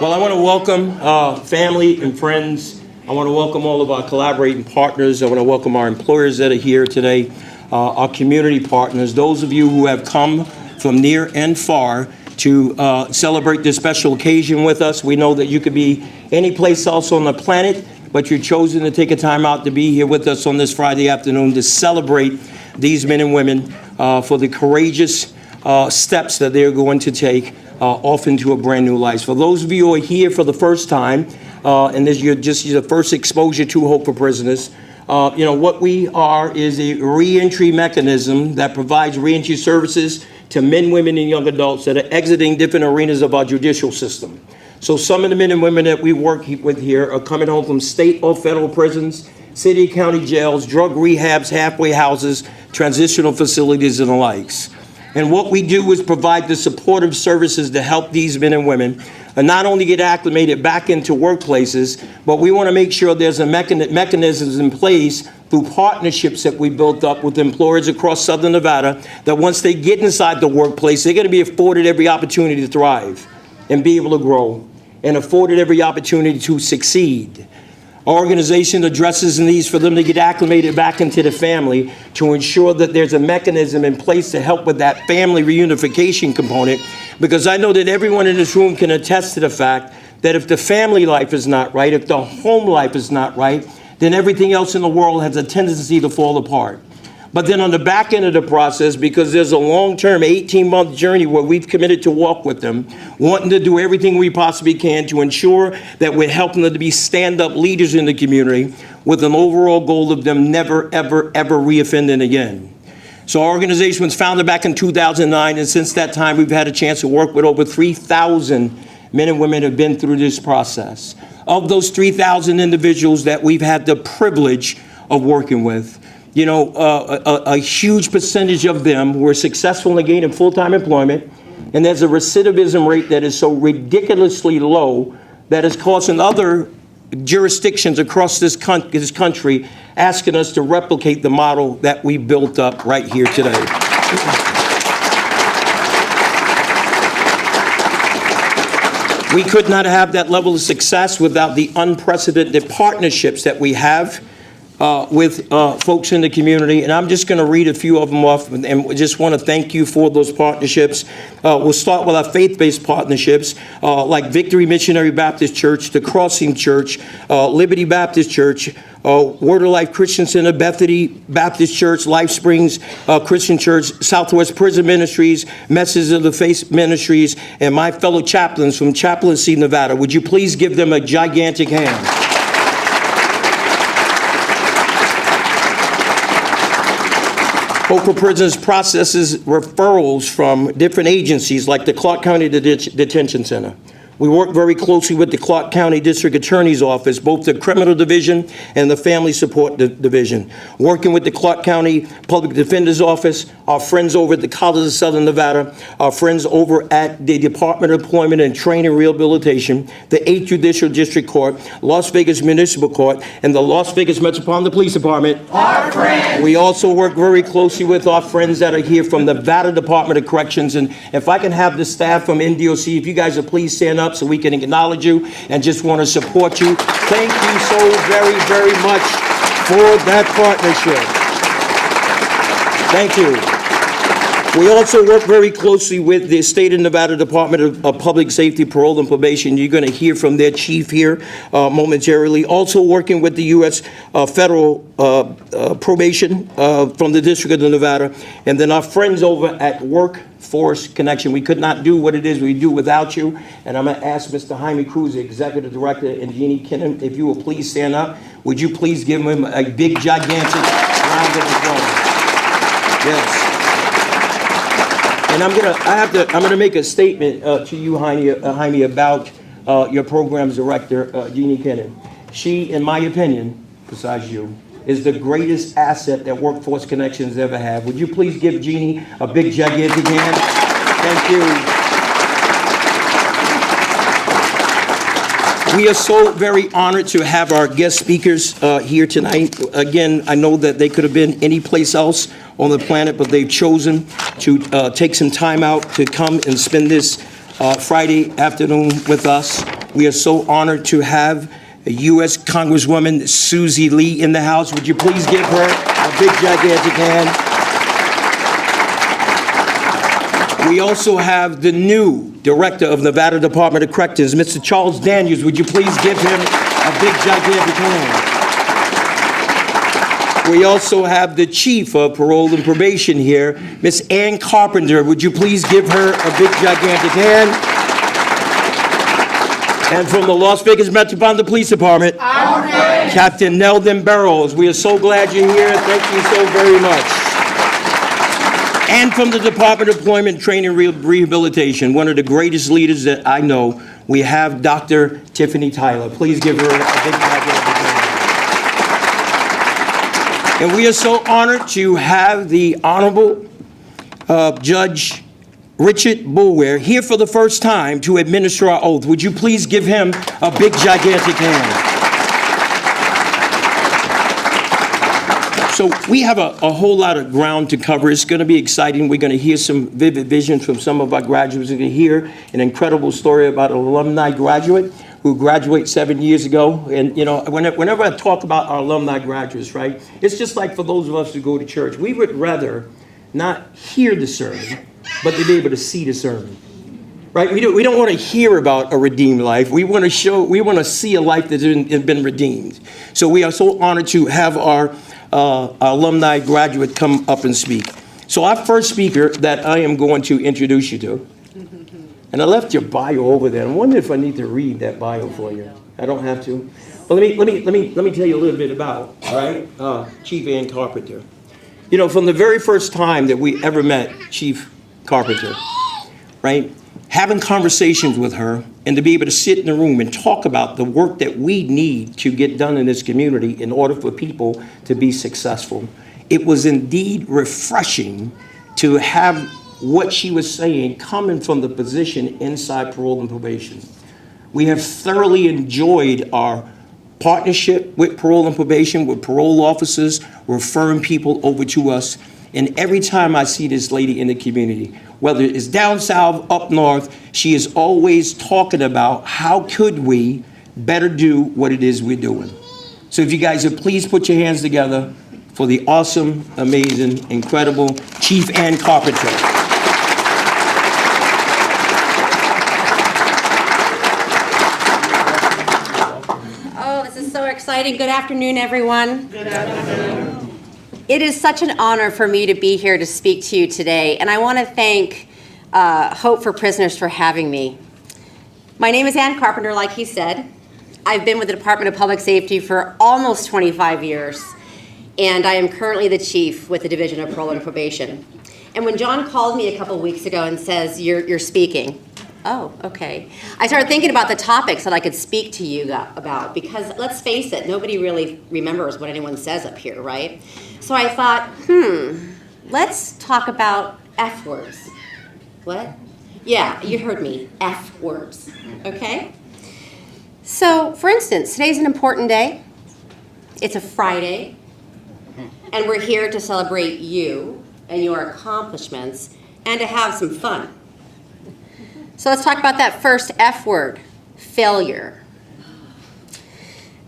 Well, I want to welcome family and friends. I want to welcome all of our collaborating partners. I want to welcome our employers that are here today, our community partners, those of you who have come from near and far to celebrate this special occasion with us. We know that you could be any place else on the planet, but you've chosen to take a time out to be here with us on this Friday afternoon to celebrate these men and women for the courageous steps that they're going to take off into a brand new life. For those of you who are here for the first time, and this is your first exposure to Hope for Prisoners, what we are is a reentry mechanism that provides reentry services to men, women, and young adults that are exiting different arenas of our judicial system. So some of the men and women that we work with here are coming home from state or federal prisons, city, county jails, drug rehabs, halfway houses, transitional facilities, and the likes. And what we do is provide the supportive services to help these men and women not only get acclimated back into workplaces, but we want to make sure there's a mechanisms in place through partnerships that we built up with employers across Southern Nevada, that once they get inside the workplace, they're going to be afforded every opportunity to thrive and be able to grow and afforded every opportunity to succeed. Our organization addresses the needs for them to get acclimated back into the family to ensure that there's a mechanism in place to help with that family reunification component, because I know that everyone in this room can attest to the fact that if the family life is not right, if the home life is not right, then everything else in the world has a tendency to fall apart. But then on the back end of the process, because there's a long-term 18-month journey where we've committed to walk with them, wanting to do everything we possibly can to ensure that we're helping them to be stand-up leaders in the community with an overall goal of them never, ever, ever reoffending again. So our organization was founded back in 2009, and since that time, we've had a chance to work with over 3,000 men and women who have been through this process. Of those 3,000 individuals that we've had the privilege of working with, a huge percentage of them were successful in gaining full-time employment, and there's a recidivism rate that is so ridiculously low that is causing other jurisdictions across this country asking us to replicate the model that we built up right here today. We could not have that level of success without the unprecedented partnerships that we have with folks in the community, and I'm just going to read a few of them off, and we just want to thank you for those partnerships. We'll start with our faith-based partnerships, like Victory Missionary Baptist Church, the Crossing Church, Liberty Baptist Church, Word of Life Christian Center, Bethany Baptist Church, Life Springs Christian Church, Southwest Prison Ministries, Message of the Faith Ministries, and my fellow chaplains from Chaplaincy, Nevada. Would you please give them a gigantic hand? Hope for Prisoners processes referrals from different agencies like the Clark County Detention Center. We work very closely with the Clark County District Attorney's Office, both the Criminal Division and the Family Support Division. Working with the Clark County Public Defender's Office, our friends over at the College of Southern Nevada, our friends over at the Department of Employment and Training and Rehabilitation, the 8th Judicial District Court, Las Vegas Municipal Court, and the Las Vegas Metropolitan Police Department. Our friends! We also work very closely with our friends that are here from the Nevada Department of Corrections. And if I can have the staff from NDOC, if you guys will please stand up so we can acknowledge you and just want to support you. Thank you so very, very much for that partnership. Thank you. We also work very closely with the State of Nevada Department of Public Safety, Parole, and Probation. You're going to hear from their chief here momentarily. Also working with the U.S. Federal Probation from the District of Nevada. And then our friends over at Workforce Connection. We could not do what it is we do without you. And I'm going to ask Mr. Jaime Cruz, the Executive Director, and Jeannie Kinnan, if you will please stand up. Would you please give him a big, gigantic round of applause? Yes. And I'm gonna make a statement to you, Jaime, about your program's director, Jeannie Kinnan. She, in my opinion, besides you, is the greatest asset that Workforce Connections ever had. Would you please give Jeannie a big, gigantic hand? Thank you. We are so very honored to have our guest speakers here tonight. Again, I know that they could have been any place else on the planet, but they've chosen to take some time out to come and spend this Friday afternoon with us. We are so honored to have a U.S. Congresswoman Susie Lee in the house. Would you please give her a big, gigantic hand? We also have the new Director of Nevada Department of Corrections, Mr. Charles Daniels. Would you please give him a big, gigantic hand? We also have the Chief of Parole and Probation here, Miss Ann Carpenter. Would you please give her a big, gigantic hand? And from the Las Vegas Metropolitan Police Department, Captain Neldon Burrows. We are so glad you're here. Thank you so very much. And from the Department of Employment, Training, and Rehabilitation, one of the greatest leaders that I know, we have Dr. Tiffany Tyler. Please give her a big gigantic hand. And we are so honored to have the Honorable Judge Richard Boulware here for the first time to administer our oath. Would you please give him a big, gigantic hand? So we have a whole lot of ground to cover. It's going to be exciting. We're going to hear some vivid visions from some of our graduates. We're going to hear an incredible story about an alumni graduate who graduated 7 years ago. And, you know, whenever I talk about our alumni graduates, right, it's just like for those of us who go to church, we would rather not hear the sermon, but to be able to see the sermon, right? We don't want to hear about a redeemed life. We want to see a life that's been redeemed. So we are so honored to have our alumni graduate come up and speak. So our first speaker that I am going to introduce you to, and I left your bio over there. I'm wondering if I need to read that bio for you. I don't have to. But let me tell you a little bit about, all right, Chief Ann Carpenter. You know, from the very first time that we ever met Chief Carpenter, right? Having conversations with her and to be able to sit in the room and talk about the work that we need to get done in this community in order for people to be successful. It was indeed refreshing to have what she was saying coming from the position inside parole and probation. We have thoroughly enjoyed our partnership with parole and probation, with parole officers, referring people over to us. And every time I see this lady in the community, whether it's down south, up north, she is always talking about how could we better do what it is we're doing. So if you guys would please put your hands together for the awesome, amazing, incredible Chief Ann Carpenter. Oh, this is so exciting. Good afternoon, everyone. Good afternoon. It is such an honor for me to be here to speak to you today, and I want to thank Hope for Prisoners for having me. My name is Ann Carpenter, like he said. I've been with the Department of Public Safety for almost 25 years, and I am currently the chief with the Division of Parole and Probation. And when John called me a couple weeks ago and says, you're speaking, oh, okay. I started thinking about the topics that I could speak to you about, because let's face it, nobody really remembers what anyone says up here, right? So I thought, let's talk about F words. What? Yeah, you heard me, F words, okay? So, for instance, today's an important day. It's a Friday, and we're here to celebrate you and your accomplishments and to have some fun. So let's talk about that first F word, failure.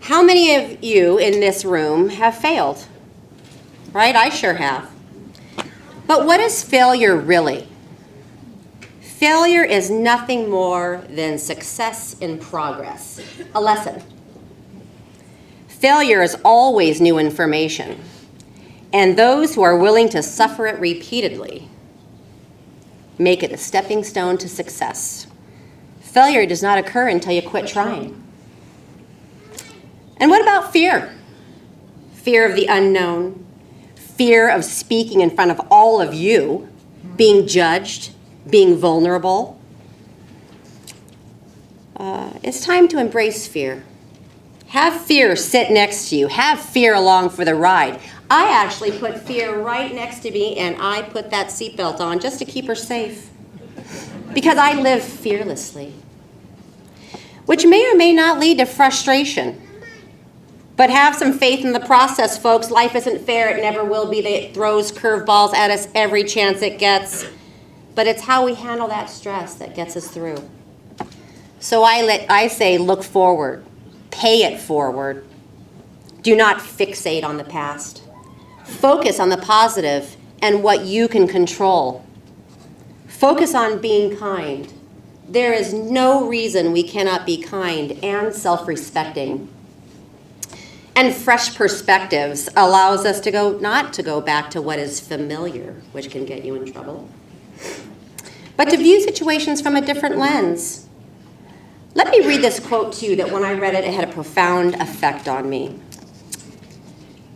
How many of you in this room have failed? Right? I sure have. But what is failure really? Failure is nothing more than success in progress, a lesson. Failure is always new information, and those who are willing to suffer it repeatedly make it a stepping stone to success. Failure does not occur until you quit trying. And what about fear? Fear of the unknown, fear of speaking in front of all of you, being judged, being vulnerable. It's time to embrace fear. Have fear sit next to you. Have fear along for the ride. I actually put fear right next to me, and I put that seatbelt on just to keep her safe. Because I live fearlessly, which may or may not lead to frustration. But have some faith in the process, folks. Life isn't fair. It never will be. It throws curveballs at us every chance it gets. But it's how we handle that stress that gets us through. So I say look forward, pay it forward. Do not fixate on the past. Focus on the positive and what you can control. Focus on being kind. There is no reason we cannot be kind and self-respecting. And fresh perspectives allows us to not to go back to what is familiar, which can get you in trouble, but to view situations from a different lens. Let me read this quote to you that when I read it, it had a profound effect on me.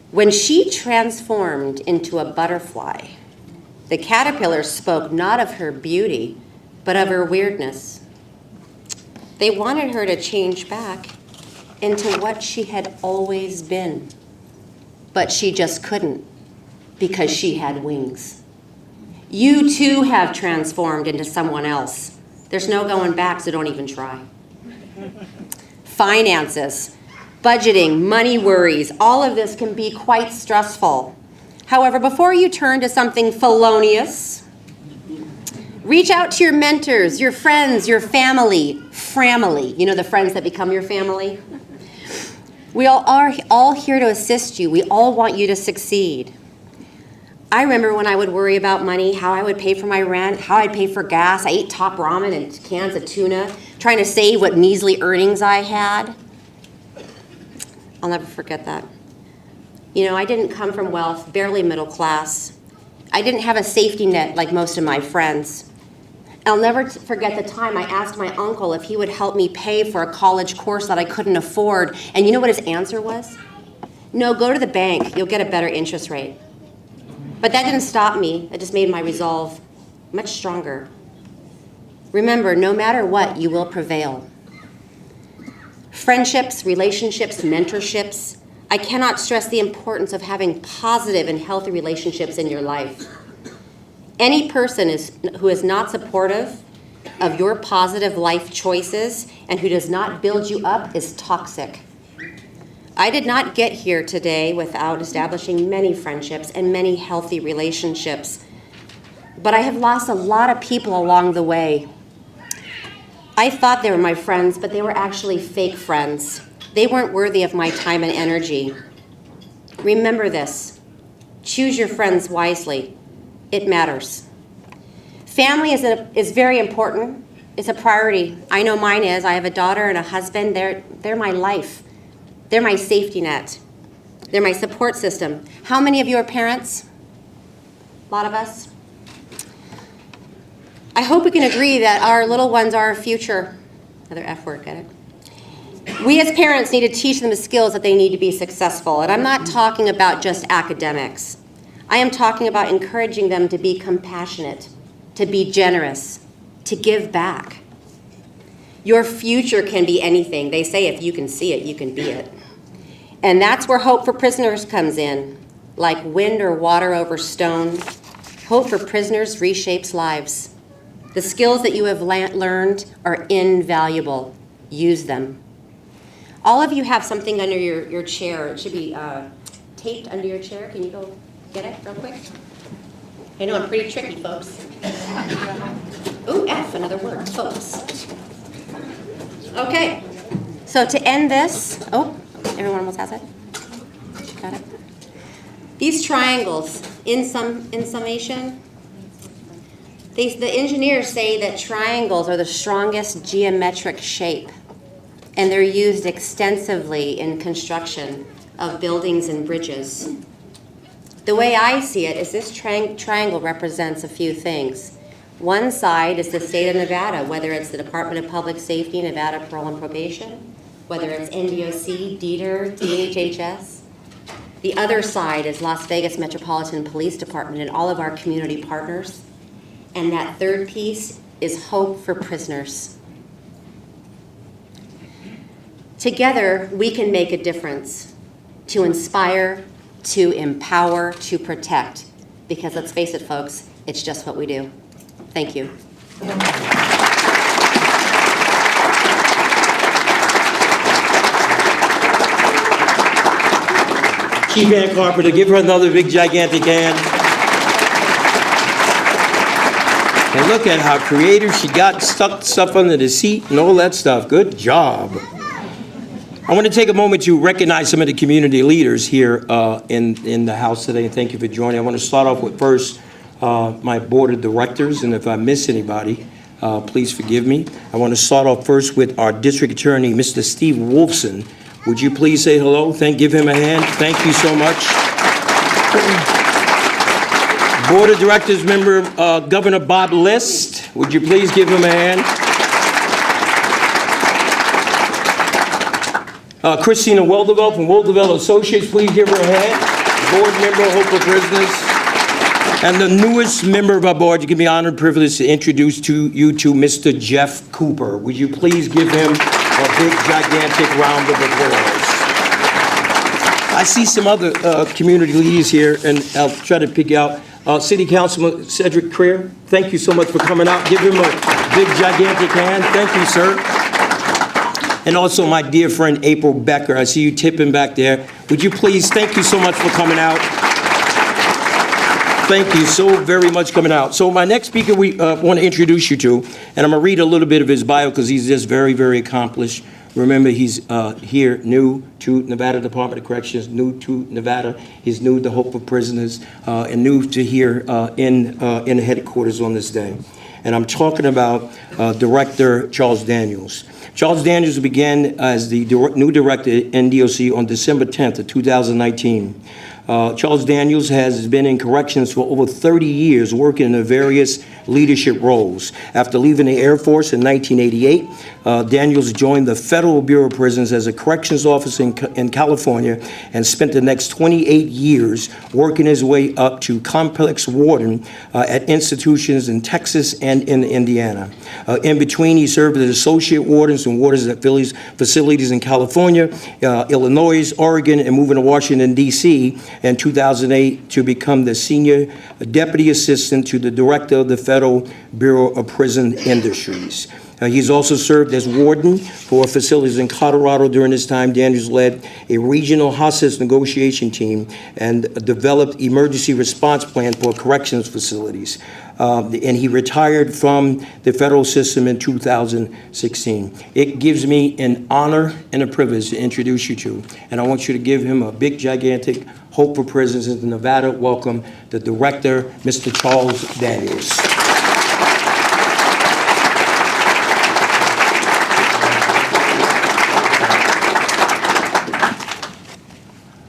When she transformed into a butterfly, the caterpillar spoke not of her beauty, but of her weirdness. They wanted her to change back into what she had always been, but she just couldn't because she had wings. You too have transformed into someone else. There's no going back, so don't even try. Finances, budgeting, money worries, all of this can be quite stressful. However, before you turn to something felonious, reach out to your mentors, your friends, your family. You know, the friends that become your family? We all are all here to assist you. We all want you to succeed. I remember when I would worry about money, how I would pay for my rent, how I'd pay for gas. I ate top ramen and cans of tuna, trying to save what measly earnings I had. I'll never forget that. You know, I didn't come from wealth, barely middle class. I didn't have a safety net like most of my friends. I'll never forget the time I asked my uncle if he would help me pay for a college course that I couldn't afford. And you know what his answer was? No, go to the bank. You'll get a better interest rate. But that didn't stop me. It just made my resolve much stronger. Remember, no matter what, you will prevail. Friendships, relationships, mentorships. I cannot stress the importance of having positive and healthy relationships in your life. Any person who is not supportive of your positive life choices and who does not build you up is toxic. I did not get here today without establishing many friendships and many healthy relationships, but I have lost a lot of people along the way. I thought they were my friends, but they were actually fake friends. They weren't worthy of my time and energy. Remember this. Choose your friends wisely. It matters. Family is very important. It's a priority. I know mine is. I have a daughter and a husband. They're my life. They're my safety net. They're my support system. How many of you are parents? A lot of us. I hope we can agree that our little ones are our future. Another F word, get it? We as parents need to teach them the skills that they need to be successful. And I'm not talking about just academics. I am talking about encouraging them to be compassionate, to be generous, to give back. Your future can be anything. They say if you can see it, you can be it. And that's where Hope for Prisoners comes in. Like wind or water over stone, Hope for Prisoners reshapes lives. The skills that you have learned are invaluable. Use them. All of you have something under your chair. It should be taped under your chair. Can you go get it real quick? I know I'm pretty tricky, folks. Ooh, F, another word, folks. Okay, so to end this, everyone almost has it? Got it? These triangles, in summation, the engineers say that triangles are the strongest geometric shape, and they're used extensively in construction of buildings and bridges. The way I see it is this triangle represents a few things. One side is the state of Nevada, whether it's the Department of Public Safety, Nevada Parole and Probation, whether it's NDOC, DETR, DHHS. The other side is Las Vegas Metropolitan Police Department and all of our community partners. And that third piece is Hope for Prisoners. Together, we can make a difference to inspire, to empower, to protect. Because let's face it, folks, it's just what we do. Thank you. Chief Ann Carpenter, give her another big, gigantic hand. And look at how creative she got, stuck stuff under the seat and all that stuff. Good job. I want to take a moment to recognize some of the community leaders here in the house today, and thank you for joining. I want to start off with first my board of directors, and if I miss anybody, please forgive me. I want to start off first with our district attorney, Mr. Steve Wolfson. Would you please say hello? Give him a hand. Thank you so much. Board of Directors member, Governor Bob List. Would you please give him a hand? Christina Weldevelt from Weldevelt Associates, please give her a hand. Board member, Hope for Prisoners. And the newest member of our board, you give me honor and privilege to introduce to you to Mr. Jeff Cooper. Would you please give him a big, gigantic round of applause? I see some other community leaders here, and I'll try to pick out. City Councilman Cedric Creer, thank you so much for coming out. Give him a big, gigantic hand. Thank you, sir. And also my dear friend April Becker. I see you tipping back there. Would you please, thank you so much for coming out. Thank you so very much for coming out. So my next speaker we want to introduce you to, and I'm going to read a little bit of his bio because he's just very, very accomplished. Remember, he's here, new to Nevada Department of Corrections, new to Nevada. He's new to Hope for Prisoners, and new to here in the headquarters on this day. And I'm talking about Director Charles Daniels. Charles Daniels began as the new director at NDOC on December 10th of 2019. Charles Daniels has been in corrections for over 30 years, working in various leadership roles. After leaving the Air Force in 1988, Daniels joined the Federal Bureau of Prisons as a corrections officer in California and spent the next 28 years working his way up to complex warden at institutions in Texas and in Indiana. In between, he served as associate wardens and wardens at facilities in California, Illinois, Oregon, and moving to Washington, D.C. in 2008 to become the senior deputy assistant to the director of the Federal Bureau of Prison Industries. He's also served as warden for facilities in Colorado. During this time, Daniels led a regional hospice negotiation team and developed emergency response plan for corrections facilities. And he retired from the federal system in 2016. It gives me an honor and a privilege to introduce you to, and I want you to give him a big, gigantic Hope for Prisons in Nevada. Welcome, the director, Mr. Charles Daniels.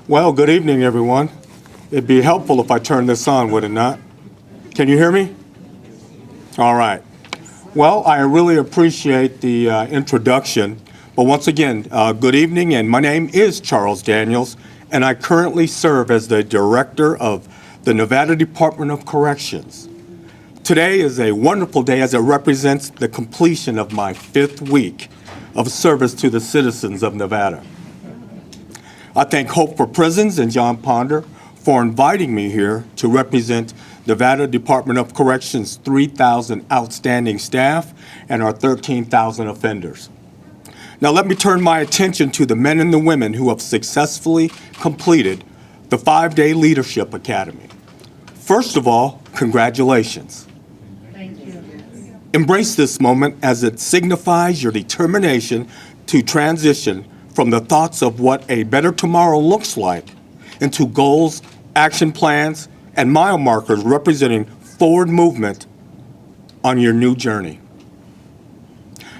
Well, good evening, everyone. It'd be helpful if I turned this on, would it not? Can you hear me? All right. Well, I really appreciate the introduction. But once again, good evening, and my name is Charles Daniels, and I currently serve as the director of the Nevada Department of Corrections. Today is a wonderful day as it represents the completion of my 5th week of service to the citizens of Nevada. I thank Hope for Prisons and Jon Ponder for inviting me here to represent Nevada Department of Corrections' 3,000 outstanding staff and our 13,000 offenders. Now let me turn my attention to the men and the women who have successfully completed the 5-day Leadership Academy. First of all, congratulations. Thank you. Embrace this moment as it signifies your determination to transition from the thoughts of what a better tomorrow looks like into goals, action plans, and mile markers representing forward movement on your new journey.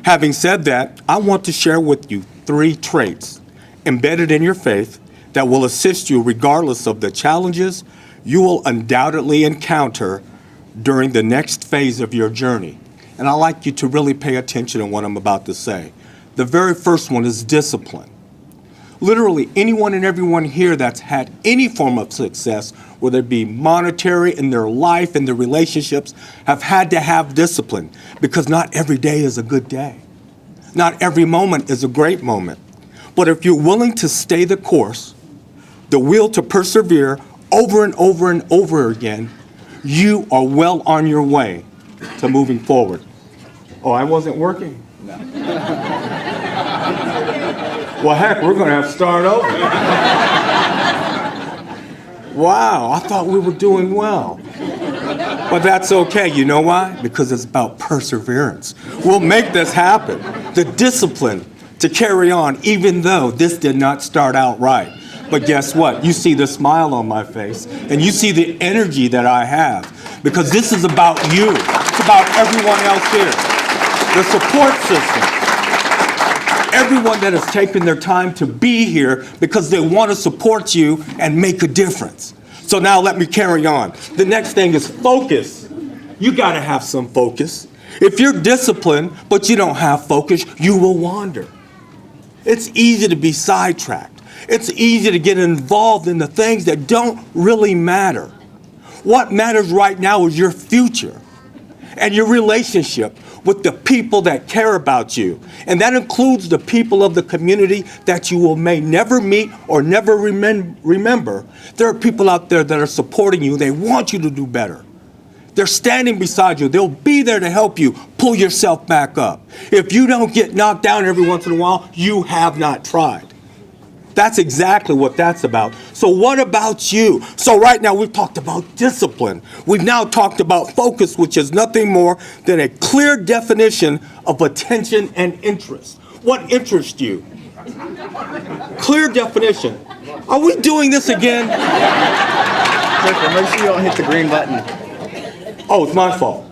Having said that, I want to share with you 3 traits embedded in your faith that will assist you regardless of the challenges you will undoubtedly encounter during the next phase of your journey. And I'd like you to really pay attention to what I'm about to say. The very first one is discipline. Literally, anyone and everyone here that's had any form of success, whether it be monetary in their life, in their relationships, have had to have discipline because not every day is a good day. Not every moment is a great moment. But if you're willing to stay the course, the will to persevere over and over and over again, you are well on your way to moving forward. Oh, I wasn't working? No. Well, heck, we're going to have to start over. Wow, I thought we were doing well. But that's okay. You know why? Because it's about perseverance. We'll make this happen. The discipline to carry on, even though this did not start out right. But guess what? You see the smile on my face, and you see the energy that I have, because this is about you. It's about everyone else here. The support system. Everyone that has taken their time to be here because they want to support you and make a difference. So now let me carry on. The next thing is focus. You got to have some focus. If you're disciplined, but you don't have focus, you will wander. It's easy to be sidetracked. It's easy to get involved in the things that don't really matter. What matters right now is your future and your relationship with the people that care about you. And that includes the people of the community that you may never meet or never remember. There are people out there that are supporting you. They want you to do better. They're standing beside you. They'll be there to help you pull yourself back up. If you don't get knocked down every once in a while, you have not tried. That's exactly what that's about. So what about you? So right now we've talked about discipline. We've now talked about focus, which is nothing more than a clear definition of attention and interest. What interests you? Clear definition. Are we doing this again? Clifford, make sure you don't hit the green button. Oh, it's my fault.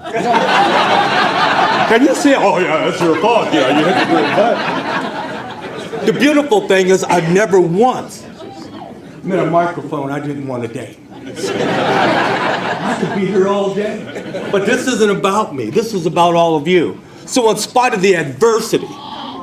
Can you see it? Oh yeah, it's your fault. Yeah, you hit the green button. The beautiful thing is I've never once met a microphone I didn't want to date. I could be here all day. But this isn't about me. This is about all of you. So in spite of the adversity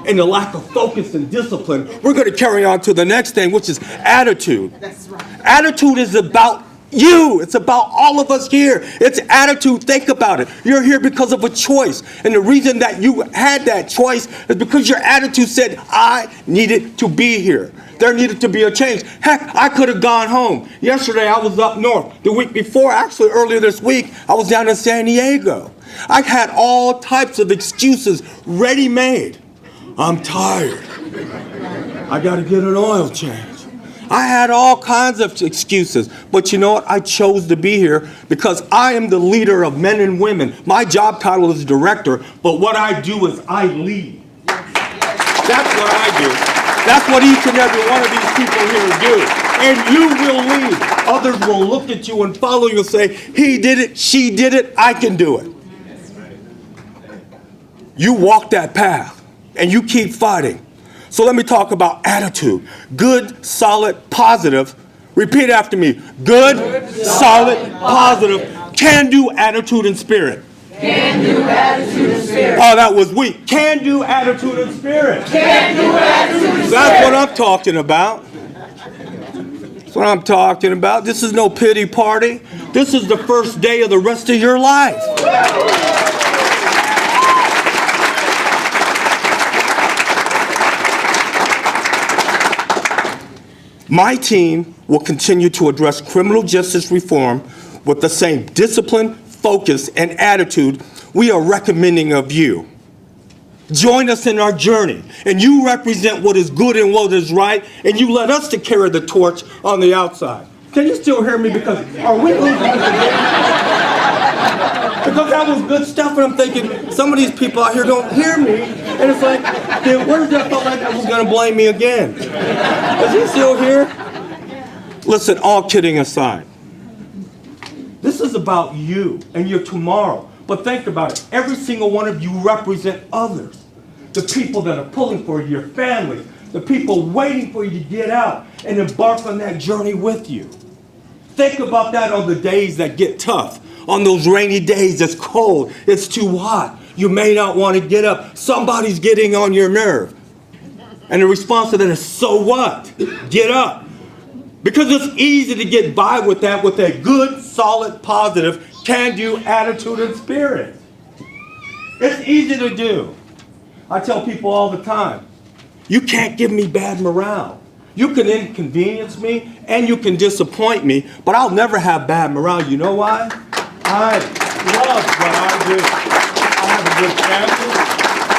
and the lack of focus and discipline, we're going to carry on to the next thing, which is attitude. That's right. Attitude is about you. It's about all of us here. It's attitude. Think about it. You're here because of a choice. And the reason that you had that choice is because your attitude said, I needed to be here. There needed to be a change. Heck, I could have gone home. Yesterday, I was up north. The week before, actually earlier this week, I was down in San Diego. I had all types of excuses ready-made. I'm tired. I got to get an oil change. I had all kinds of excuses, but you know what? I chose to be here because I am the leader of men and women. My job title is director, but what I do is I lead. That's what I do. That's what each and every one of these people here do. And you will lead. Others will look at you and follow you and say, he did it, she did it, I can do it. You walk that path and you keep fighting. So let me talk about attitude. Good, solid, positive. Repeat after me. Good, solid, positive, can-do attitude and spirit. Can-do attitude and spirit. Oh, that was weak. Can-do attitude and spirit. Can-do attitude and spirit. That's what I'm talking about. That's what I'm talking about. This is no pity party. This is the first day of the rest of your life. My team will continue to address criminal justice reform with the same discipline, focus, and attitude we are recommending of you. Join us in our journey, and you represent what is good and what is right, and you let us to carry the torch on the outside. Can you still hear me? Because are we losing this again? Because that was good stuff, and I'm thinking, some of these people out here don't hear me, and it's like, then where's that felt like that was going to blame me again? Is he still here? Listen, all kidding aside, this is about you and your tomorrow. But think about it. Every single one of you represent others. The people that are pulling for you, your family, the people waiting for you to get out and embark on that journey with you. Think about that on the days that get tough. On those rainy days, it's cold, it's too hot. You may not want to get up. Somebody's getting on your nerve. And the response to that is, so what? Get up. Because it's easy to get by with that with a good, solid, positive, can-do attitude and spirit. It's easy to do. I tell people all the time, you can't give me bad morale. You can inconvenience me and you can disappoint me, but I'll never have bad morale. You know why? I love what I do. I have a good family.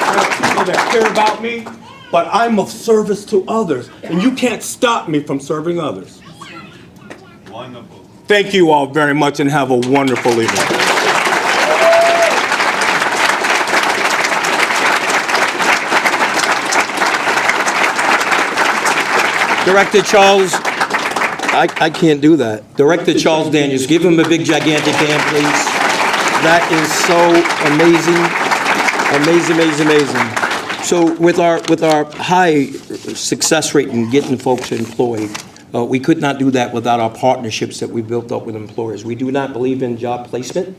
I have people that care about me, but I'm of service to others, and you can't stop me from serving others. Wonderful. Thank you all very much and have a wonderful evening. Director Charles, I can't do that. Director Charles Daniels, give him a big gigantic hand, please. That is so amazing. So with our high success rate in getting folks employed, we could not do that without our partnerships that we built up with employers. We do not believe in job placement.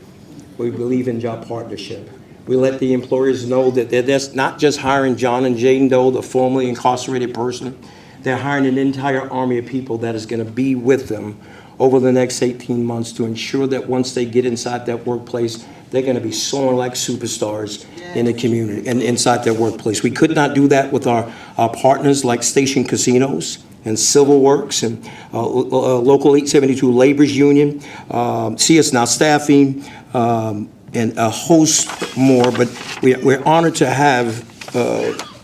We believe in job partnership. We let the employers know that they're not just hiring John and Jane Doe, the formerly incarcerated person. They're hiring an entire army of people that is going to be with them over the next 18 months to ensure that once they get inside that workplace, they're going to be soaring like superstars in the community and inside their workplace. We could not do that with our partners like Station Casinos and Civil Works and Local 872 Labor's Union, CS Now Staffing, and a host more. But we're honored to have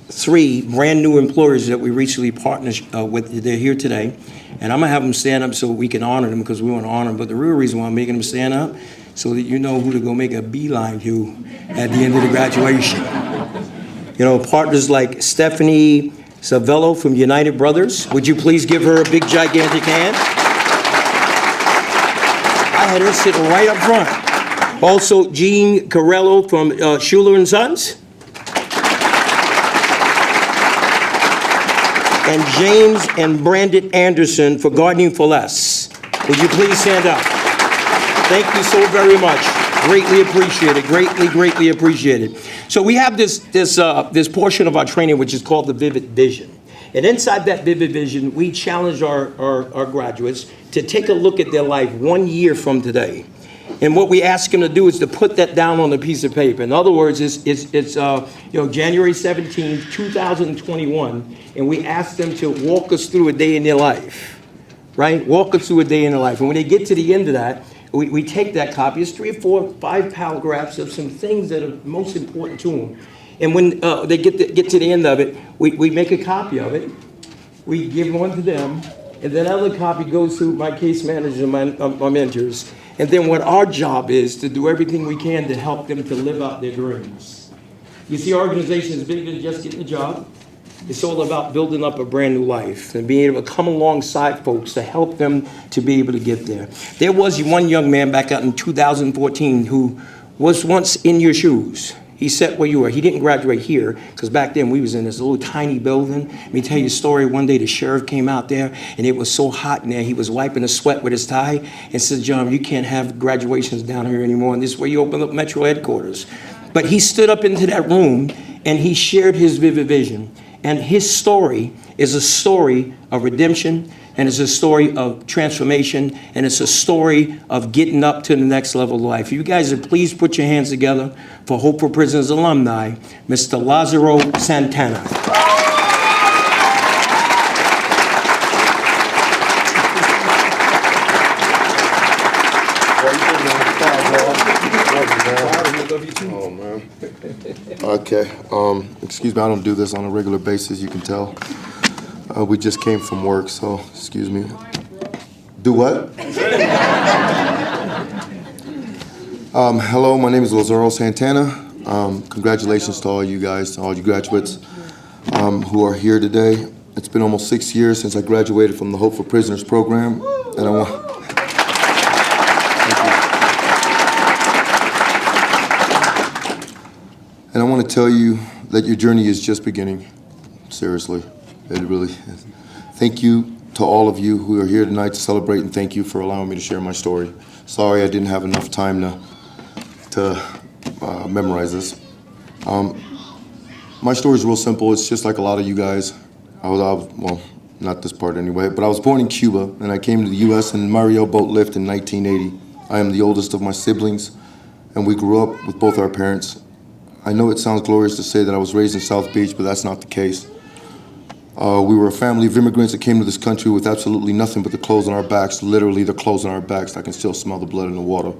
3 brand-new employers that we recently partnered with. They're here today. And I'm going to have them stand up so we can honor them because we want to honor them. But the real reason why I'm making them stand up so that you know who to go make a beeline to at the end of the graduation. You know, partners like Stephanie Savello from United Brothers. Would you please give her a big, gigantic hand? I had her sitting right up front. Also, Jean Carello from Schuler & Sons. And James and Brandon Anderson for Gardening for Less. Would you please stand up? Thank you so very much. Greatly appreciated. Greatly appreciated. So we have this portion of our training which is called the Vivid Vision. And inside that Vivid Vision, we challenge our graduates to take a look at their life 1 year from today. And what we ask them to do is to put that down on a piece of paper. In other words, it's January 17, 2021, and we ask them to walk us through a day in their life, right? Walk us through a day in their life. And when they get to the end of that, we take that copy. It's 3 or 4, 5 paragraphs of some things that are most important to them. And when they get to the end of it, we make a copy of it. We give one to them, and then another copy goes to my case manager, my mentors. And then what our job is to do everything we can to help them to live out their dreams. You see, our organization is bigger than just getting a job. It's all about building up a brand new life and being able to come alongside folks to help them to be able to get there. There was one young man back out in 2014 who was once in your shoes. He sat where you were. He didn't graduate here because back then we was in this little tiny building. Let me tell you a story. One day the sheriff came out there and it was so hot in there. He was wiping the sweat with his tie and said, "John, you can't have graduations down here anymore. And this is where you open up Metro headquarters." But he stood up into that room and he shared his vivid vision. And his story is a story of redemption, and it's a story of transformation, and it's a story of getting up to the next level of life. You guys would please put your hands together for Hope for Prisoners alumni, Mr. Lazaro Santana. Oh, man. Okay. Excuse me, I don't do this on a regular basis, you can tell. We just came from work, so excuse me. Do what? Hello, my name is Lazaro Santana. Congratulations to all you guys, to all you graduates who are here today. It's been almost 6 years since I graduated from the Hope for Prisoners program, and I want to tell you that your journey is just beginning. Seriously, it really is. Thank you to all of you who are here tonight to celebrate, and thank you for allowing me to share my story. Sorry I didn't have enough time to memorize this. My story is real simple. It's just like a lot of you guys. I was well, not this part anyway, but I was born in Cuba, and I came to the U.S. in Mariel boat lift in 1980. I am the oldest of my siblings, and we grew up with both our parents. I know it sounds glorious to say that I was raised in South Beach, but that's not the case. We were a family of immigrants that came to this country with absolutely nothing but the clothes on our backs, literally the clothes on our backs. I can still smell the blood in the water.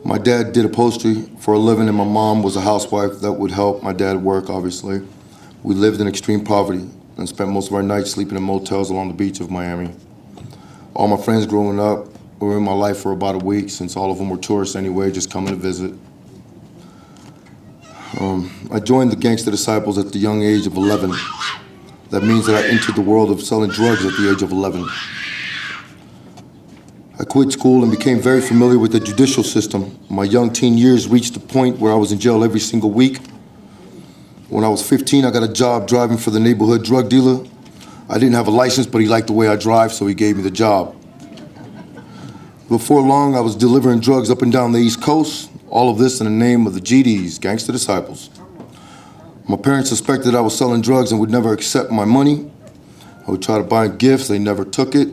My dad did upholstery for a living, and my mom was a housewife that would help my dad work, obviously. We lived in extreme poverty and spent most of our nights sleeping in motels along the beach of Miami. All my friends growing up were in my life for about a week, since all of them were tourists anyway, just coming to visit. I joined the Gangster Disciples at the young age of 11. That means that I entered the world of selling drugs at the age of 11. I quit school and became very familiar with the judicial system. My young teen years reached a point where I was in jail every single week. When I was 15, I got a job driving for the neighborhood drug dealer. I didn't have a license, but he liked the way I drive, so he gave me the job. Before long, I was delivering drugs up and down the East Coast, all of this in the name of the GDs, Gangster Disciples. My parents suspected I was selling drugs and would never accept my money. I would try to buy gifts, they never took it.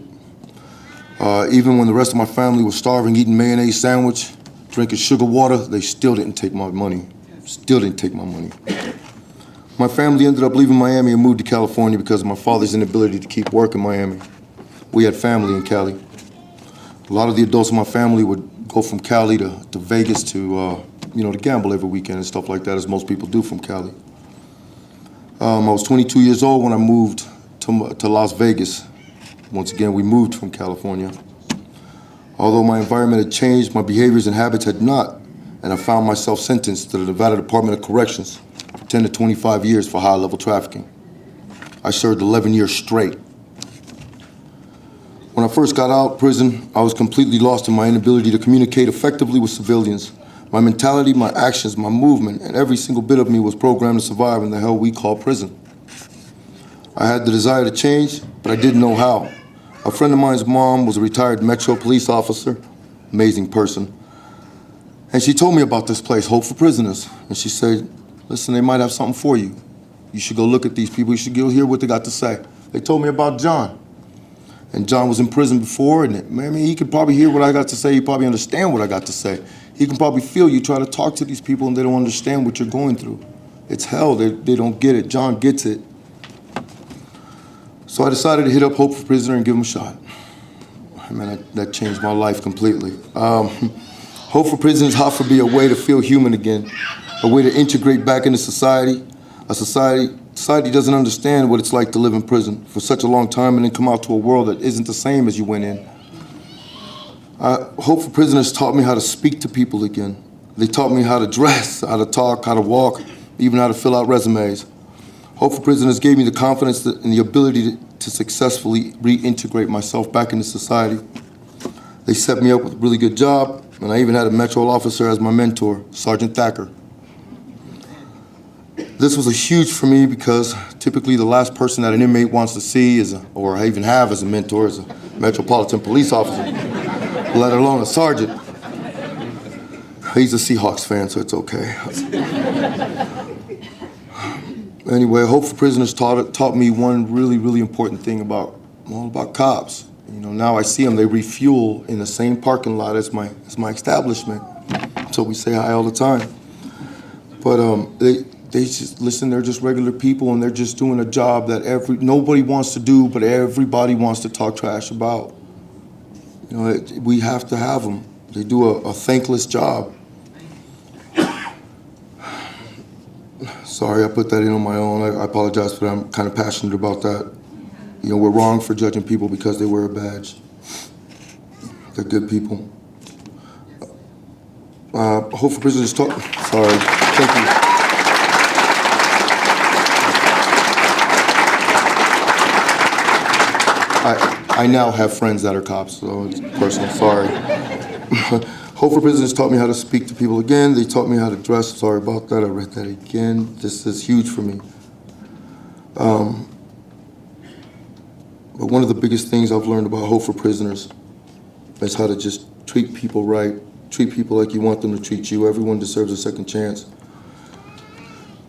Even when the rest of my family was starving, eating mayonnaise sandwich, drinking sugar water, they still didn't take my money. Still didn't take my money. My family ended up leaving Miami and moved to California because of my father's inability to keep work in Miami. We had family in Cali. A lot of the adults in my family would go from Cali to Vegas to gamble every weekend and stuff like that, as most people do from Cali. I was 22 years old when I moved to Las Vegas. Once again, we moved from California. Although my environment had changed, my behaviors and habits had not, and I found myself sentenced to the Nevada Department of Corrections for 10 to 25 years for high-level trafficking. I served 11 years straight. When I first got out of prison, I was completely lost in my inability to communicate effectively with civilians. My mentality, my actions, my movement, and every single bit of me was programmed to survive in the hell we call prison. I had the desire to change, but I didn't know how. A friend of mine's mom was a retired Metro police officer, amazing person. And she told me about this place, Hope for Prisoners. And she said, listen, they might have something for you. You should go look at these people. You should go hear what they got to say. They told me about John. And John was in prison before, and he could probably hear what I got to say. He probably understand what I got to say. He can probably feel you try to talk to these people and they don't understand what you're going through. It's hell, they don't get it. John gets it. So I decided to hit up Hope for Prisoner and give him a shot. Man, that changed my life completely. Hope for Prisoners offered me a way to feel human again, a way to integrate back into society. Society doesn't understand what it's like to live in prison for such a long time and then come out to a world that isn't the same as you went in. Hope for Prisoners taught me how to speak to people again. They taught me how to dress, how to talk, how to walk, even how to fill out resumes. Hope for Prisoners gave me the confidence and the ability to successfully reintegrate myself back into society. They set me up with a really good job, and I even had a Metro officer as my mentor, Sergeant Thacker. This was a huge for me because typically the last person that an inmate wants to see or even have as a mentor is a Metropolitan Police officer, let alone a sergeant. He's a Seahawks fan, so it's okay. Anyway, Hope for Prisoners taught me one really, really important thing about cops. Now I see them, they refuel in the same parking lot as my establishment. So we say hi all the time. But they just, listen, they're just regular people and they're just doing a job that nobody wants to do, but everybody wants to talk trash about. We have to have them. They do a thankless job. Sorry, I put that in on my own. I apologize for that. I'm kind of passionate about that. We're wrong for judging people because they wear a badge. They're good people. Hope for Prisoners sorry, thank you. I now have friends that are cops, so it's personal, sorry. Hope for Prisoners taught me how to speak to people again. They taught me how to dress. Sorry about that. I read that again. This is huge for me. But one of the biggest things I've learned about Hope for Prisoners is how to just treat people right. Treat people like you want them to treat you. Everyone deserves a second chance.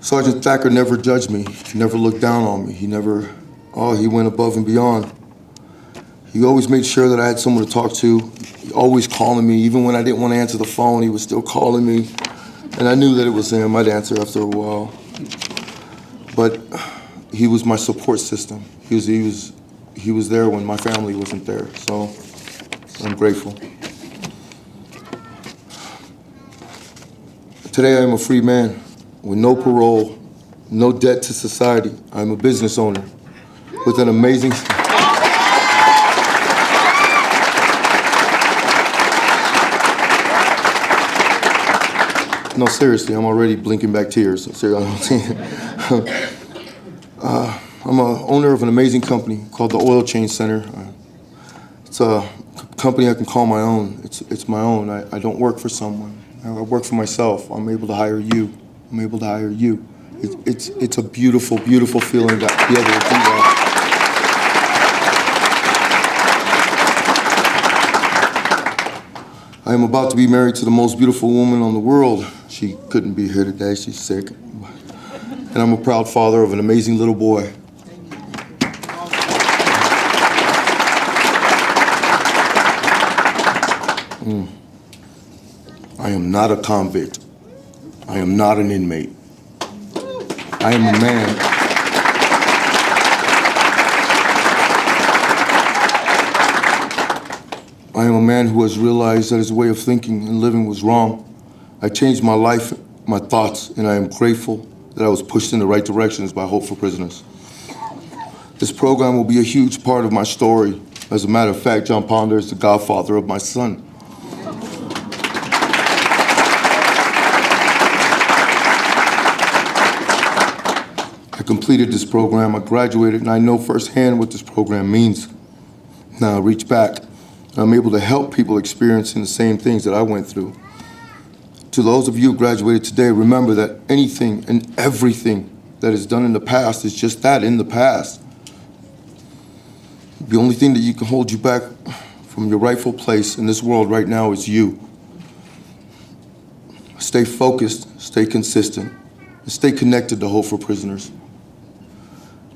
Sergeant Thacker never judged me. He never looked down on me. He went above and beyond. He always made sure that I had someone to talk to. He always calling me. Even when I didn't want to answer the phone, he was still calling me. And I knew that it was him. I'd answer after a while. But he was my support system. He was there when my family wasn't there. So I'm grateful. Today I am a free man with no parole, no debt to society. I'm a business owner with an amazing... No, seriously, I'm already blinking back tears. Seriously, I'm a owner of an amazing company called the Oil Change Center. It's a company I can call my own. It's my own. I don't work for someone. I work for myself. I'm able to hire you. I'm able to hire you. It's a beautiful, beautiful feeling to be able to do that. I am about to be married to the most beautiful woman on the world. She couldn't be here today. She's sick. And I'm a proud father of an amazing little boy. I am not a convict. I am not an inmate. I am a man. I am a man who has realized that his way of thinking and living was wrong. I changed my life, my thoughts, and I am grateful that I was pushed in the right directions by Hope for Prisoners. This program will be a huge part of my story. As a matter of fact, Jon Ponder is the godfather of my son. I completed this program, I graduated, and I know firsthand what this program means. Now I reach back, and I'm able to help people experiencing the same things that I went through. To those of you who graduated today, remember that anything and everything that is done in the past is just that, in the past. The only thing that can hold you back from your rightful place in this world right now is you. Stay focused, stay consistent, and stay connected to Hope for Prisoners.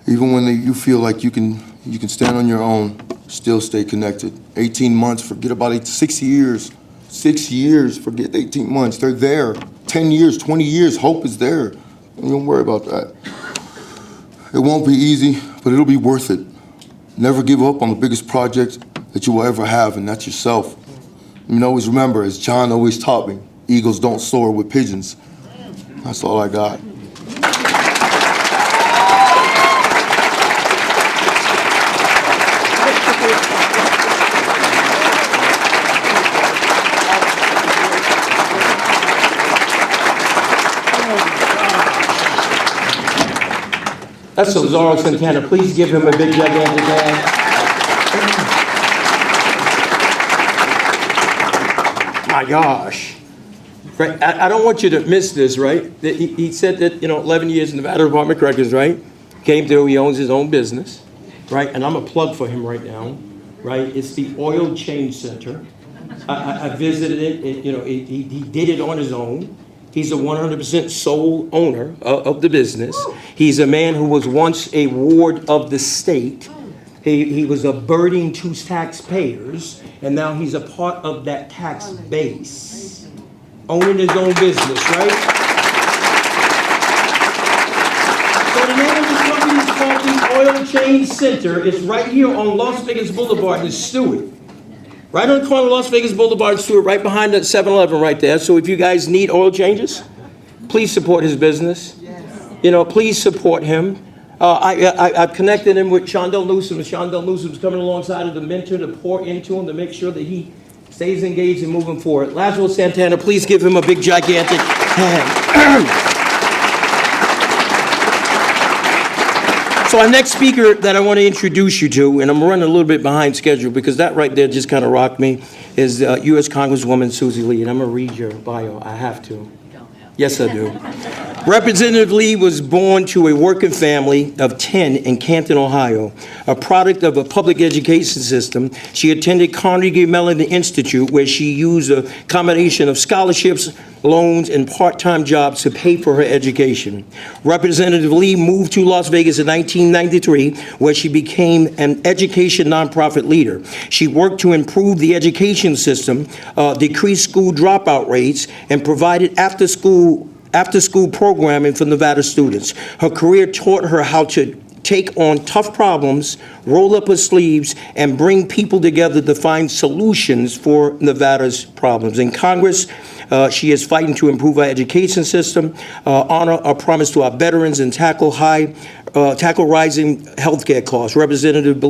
Even when you feel like you can stand on your own, still stay connected. 18 months, forget about it. 6 years. 6 years, forget 18 months. They're there. 10 years, 20 years, hope is there. Don't worry about that. It won't be easy, but it'll be worth it. Never give up on the biggest project that you will ever have, and that's yourself. And always remember, as John always taught me, eagles don't soar with pigeons. That's all I got. That's Lazaro Santana. Please give him a big gigantic hand. My gosh. Right, I don't want you to miss this, right? He said that, 11 years in the Nevada Department of Corrections, right? Came through, he owns his own business, right? And I'm a plug for him right now, right? It's the Oil Change Center. I visited it, he did it on his own. He's a 100% sole owner of the business. He's a man who was once a ward of the state. He was a burden to taxpayers, and now he's a part of that tax base, owning his own business, right? So the name of this company is called the Oil Change Center. It's right here on Las Vegas Boulevard in Stewart. Right on the corner of Las Vegas Boulevard, Stewart, right behind that 7-Eleven right there. So if you guys need oil changes, please support his business. Please support him. I've connected him with Shondell Newsom. Shondell Newsom's coming alongside of the mentor to pour into him to make sure that he stays engaged and moving forward. Lazaro Santana, please give him a big, gigantic hand. So our next speaker that I want to introduce you to, and I'm running a little bit behind schedule because that right there just kind of rocked me, is U.S. Congresswoman Susie Lee. And I'm going to read your bio. I have to. Yes, I do. Representative Lee was born to a working family of 10 in Canton, Ohio. A product of a public education system, she attended Carnegie Mellon Institute, where she used a combination of scholarships, loans, and part-time jobs to pay for her education. Representative Lee moved to Las Vegas in 1993, where she became an education nonprofit leader. She worked to improve the education system, decrease school dropout rates, and provided after-school programming for Nevada students. Her career taught her how to take on tough problems, roll up her sleeves, and bring people together to find solutions for Nevada's problems. In Congress, She is fighting to improve our education system, honor our promise to our veterans, and tackle rising healthcare costs. Representative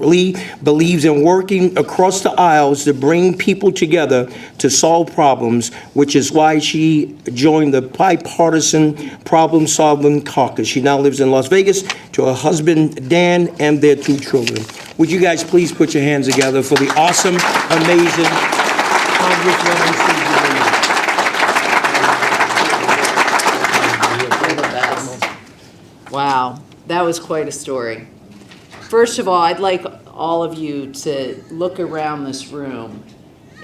Lee believes in working across the aisles to bring people together to solve problems, which is why she joined the bipartisan problem-solving caucus. She now lives in Las Vegas to her husband, Dan, and their 2 children. Would you guys please put your hands together for the awesome, amazing Congresswoman Susan Lee. Wow, that was quite a story. First of all, I'd like all of you to look around this room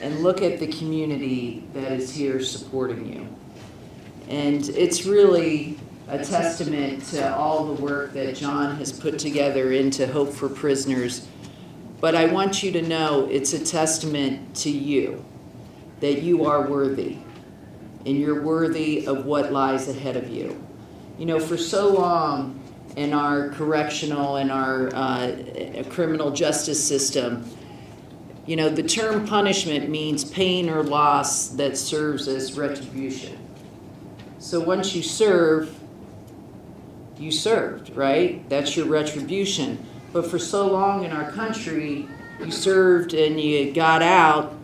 and look at the community that is here supporting you. And it's really a testament to all the work that Jon has put together into Hope for Prisoners. But I want you to know it's a testament to you, that you are worthy, and you're worthy of what lies ahead of you. You know, for so long in our correctional and our criminal justice system, you know, the term punishment means pain or loss that serves as retribution. So once you serve, you served, right? That's your retribution. But for so long in our country, you served and you got out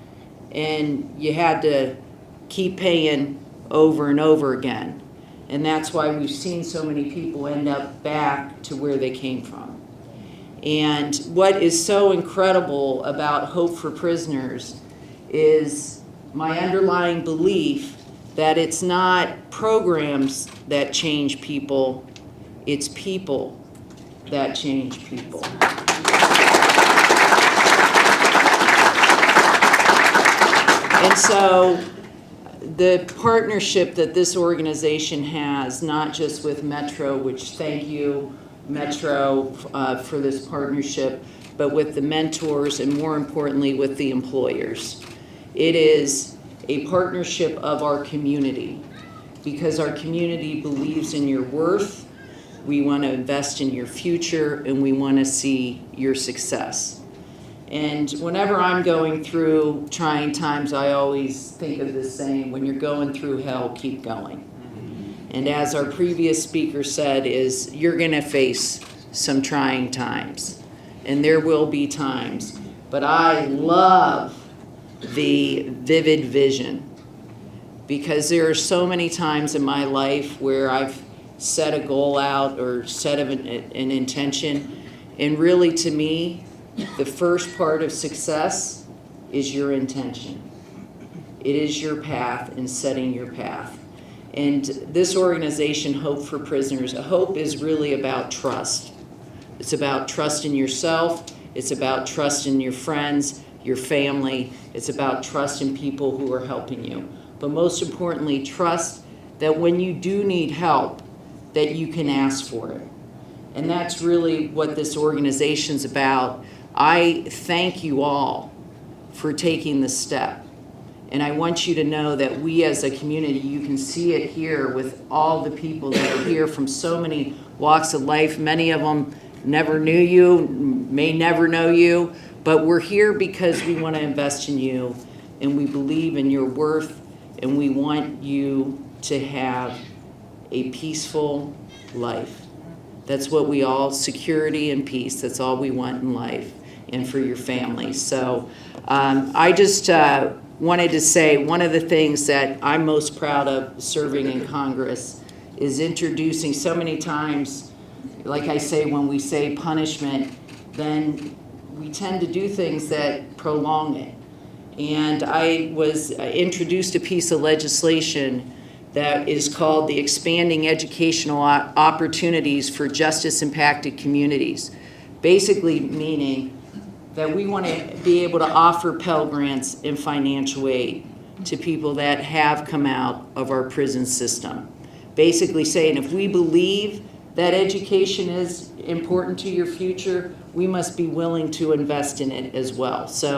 and you had to keep paying over and over again. And that's why we've seen so many people end up back to where they came from. And what is so incredible about Hope for Prisoners is my underlying belief that it's not programs that change people, it's people that change people. And so the partnership that this organization has, not just with Metro, which thank you, Metro, for this partnership, but with the mentors and more importantly with the employers. It is a partnership of our community because our community believes in your worth. We want to invest in your future and we want to see your success. And whenever I'm going through trying times, I always think of this saying, when you're going through hell, keep going. And as our previous speaker said, is you're going to face some trying times. And there will be times. But I love the vivid vision because there are so many times in my life where I've set a goal out or set an intention. And really, to me, the first part of success is your intention. It is your path and setting your path. And this organization, Hope for Prisoners, hope is really about trust. It's about trust in yourself. It's about trust in your friends, your family. It's about trust in people who are helping you. But most importantly, trust that when you do need help, that you can ask for it. And that's really what this organization's about. I thank you all for taking the step. And I want you to know that we as a community, you can see it here with all the people that are here from so many walks of life. Many of them never knew you, may never know you, but we're here because we want to invest in you and we believe in your worth and we want you to have a peaceful life. That's what we all, security and peace, that's all we want in life and for your family. So I just wanted to say one of the things that I'm most proud of serving in Congress is introducing so many times, like I say, when we say punishment, then we tend to do things that prolong it. And I introduced a piece of legislation that is called the Expanding Educational Opportunities for Justice-Impacted Communities, basically meaning that we want to be able to offer Pell Grants and financial aid to people that have come out of our prison system. Basically saying if we believe that education is important to your future, we must be willing to invest in it as well. So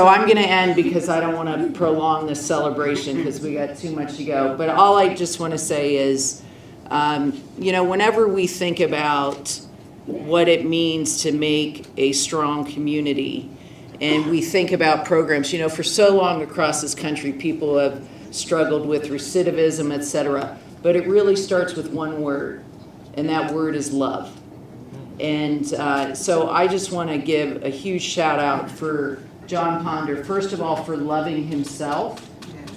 I'm going to end because I don't want to prolong this celebration because we got too much to go. But all I just want to say is, you know, whenever we think about what it means to make a strong community. And we think about programs, you know, for so long across this country, people have struggled with recidivism, et cetera. But it really starts with one word, and that word is love. And so I just want to give a huge shout out for Jon Ponder, first of all, for loving himself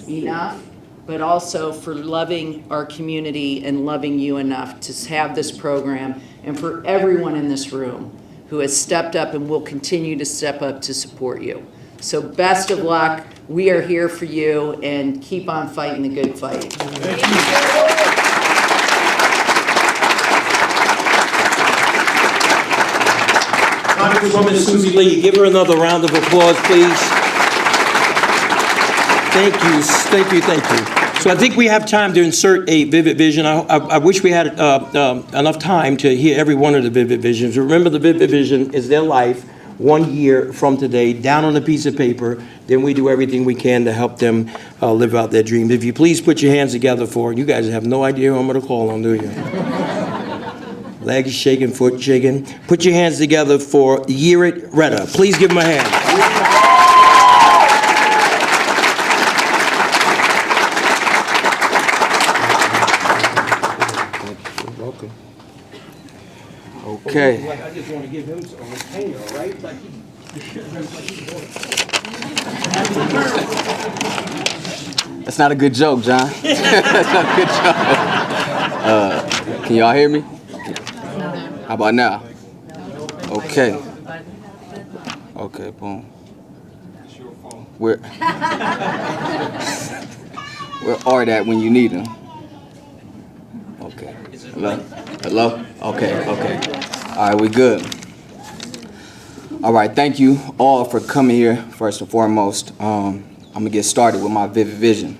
enough, but also for loving our community and loving you enough to have this program, and for everyone in this room who has stepped up and will continue to step up to support you. So best of luck. We are here for you, and keep on fighting the good fight. Congresswoman Susie Lee, give her another round of applause, please. Thank you, thank you, thank you. So I think we have time to insert a vivid vision. I wish we had enough time to hear every one of the vivid visions. Remember, the vivid vision is their life 1 year from today, down on a piece of paper. Then we do everything we can to help them live out their dreams. If you please put your hands together for, you guys have no idea who I'm going to call on, do you? Legs shaking, foot shaking. Put your hands together for Yerit Retta. Please give him a hand. You're welcome. Okay. I just want to give him some retainer, right? That's not a good joke, John. That's not a good joke. Can y'all hear me? How about now? Okay. Okay, boom. Where are that when you need them? Okay. Hello? Hello? Okay, okay. All right, we good. All right, thank you all for coming here, first and foremost. I'm gonna get started with my vivid vision.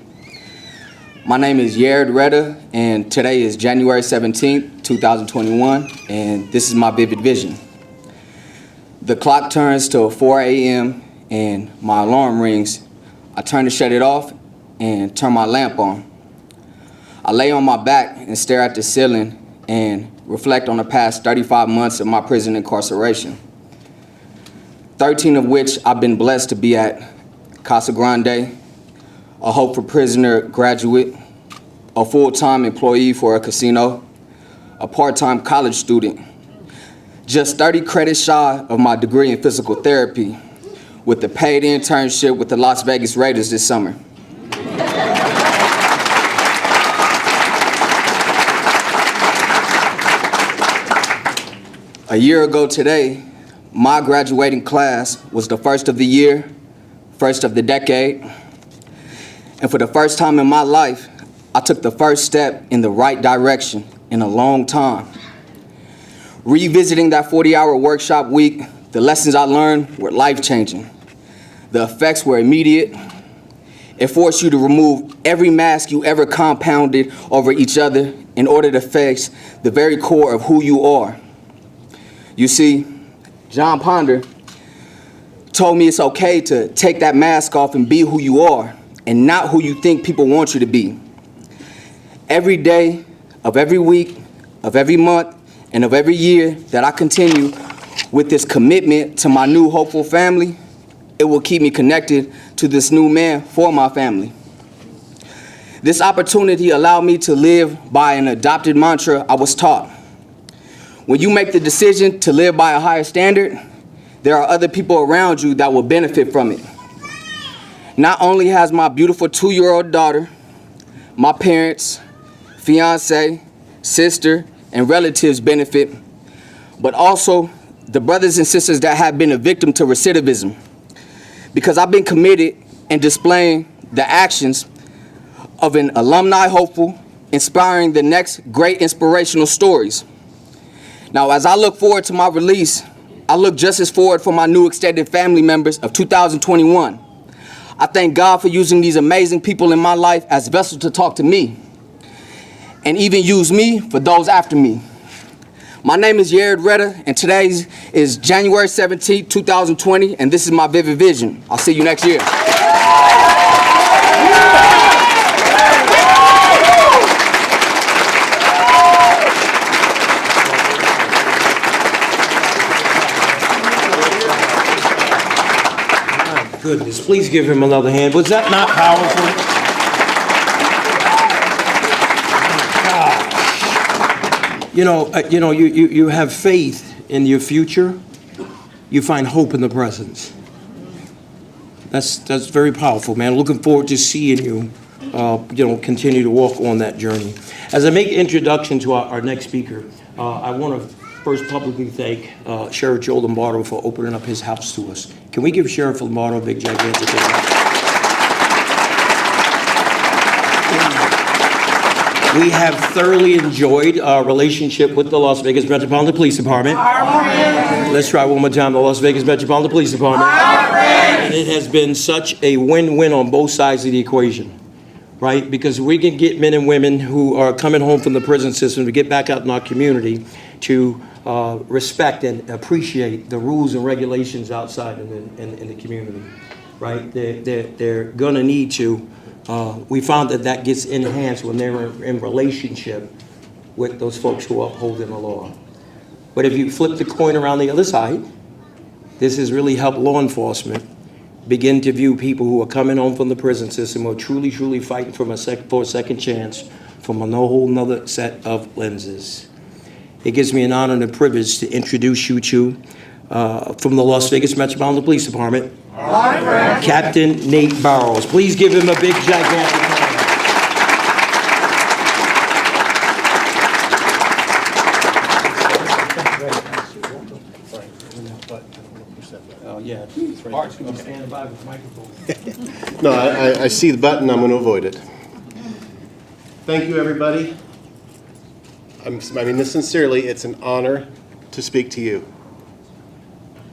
My name is Yerit Retta, and today is January 17th, 2021, and this is my vivid vision. The clock turns to 4 a.m. and my alarm rings. I turn to shut it off and turn my lamp on. I lay on my back and stare at the ceiling and reflect on the past 35 months of my prison incarceration, 13 of which I've been blessed to be at Casa Grande, a Hope for Prisoner graduate, a full-time employee for a casino, a part-time college student, just 30 credits shy of my degree in physical therapy, with a paid internship with the Las Vegas Raiders this summer. A year ago today, my graduating class was the first of the year, first of the decade, and for the first time in my life, I took the first step in the right direction in a long time. Revisiting that 40-hour workshop week, the lessons I learned were life-changing. The effects were immediate. It forced you to remove every mask you ever compounded over each other in order to face the very core of who you are. You see, Jon Ponder told me it's okay to take that mask off and be who you are and not who you think people want you to be. Every day of every week, of every month, and of every year that I continue with this commitment to my new hopeful family, it will keep me connected to this new man for my family. This opportunity allowed me to live by an adopted mantra I was taught. When you make the decision to live by a higher standard, there are other people around you that will benefit from it. Not only has my beautiful 2-year-old daughter, my parents, fiance, sister, and relatives benefit, but also the brothers and sisters that have been a victim to recidivism. Because I've been committed in displaying the actions of an alumni hopeful, inspiring the next great inspirational stories. Now, as I look forward to my release, I look just as forward for my new extended family members of 2021. I thank God for using these amazing people in my life as vessels to talk to me, and even use me for those after me. My name is Yerit Retta, and today is January 17th, 2020, and this is my vivid vision. I'll see you next year. Goodness, please give him another hand. Was that not powerful? You have faith in your future. You find hope in the present. That's very powerful, man. Looking forward to seeing you, continue to walk on that journey. As I make introduction to our next speaker, I want to first publicly thank Sheriff Joe Lombardo for opening up his house to us. Can we give Sheriff Lombardo a big gigantic hand? We have thoroughly enjoyed our relationship with the Las Vegas Metropolitan Police Department. Let's try one more time. The Las Vegas Metropolitan Police Department. And it has been such a win-win on both sides of the equation, right? Because we can get men and women who are coming home from the prison system to get back out in our community to respect and appreciate the rules and regulations outside in the community, right? They're gonna need to. We found that gets enhanced when they're in relationship with those folks who are upholding the law. But if you flip the coin around the other side, this has really helped law enforcement begin to view people who are coming home from the prison system or truly, truly fighting for a second chance from a whole nother set of lenses. It gives me an honor and a privilege to introduce you to, from the Las Vegas Metropolitan Police Department, Captain Nate Barrows. Please give him a big, gigantic hand. Oh, yeah. Art's going to be standing by with the microphone. No, I see the button, I'm going to avoid it. Thank you, everybody. I mean this sincerely, it's an honor to speak to you.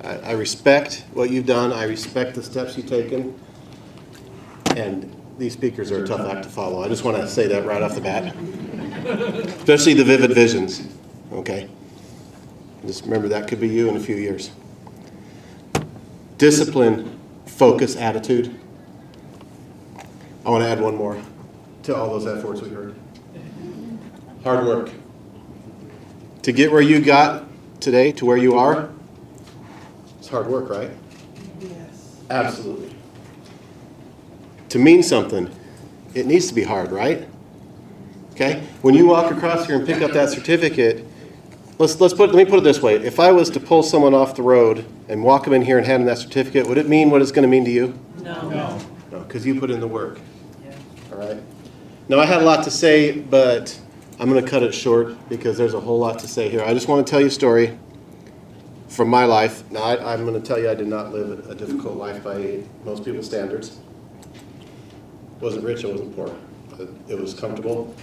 I respect what you've done, I respect the steps you've taken, and these speakers are a tough act to follow. I just want to say that right off the bat. Especially the vivid visions, okay? Just remember that could be you in a few years. Discipline, focus, attitude. I want to add one more to all those efforts we heard. Hard work. To get where you got today, to where you are, it's hard work, right? Yes. Absolutely. To mean something, it needs to be hard, right? Okay? When you walk across here and pick up that certificate, let me put it this way. If I was to pull someone off the road and walk them in here and hand them that certificate, would it mean what it's going to mean to you? No. No, because you put in the work. Yeah. All right? Now, I had a lot to say, but I'm going to cut it short because there's a whole lot to say here. I just want to tell you a story from my life. Now, I'm going to tell you I did not live a difficult life by most people's standards. Wasn't rich, I wasn't poor. It was comfortable.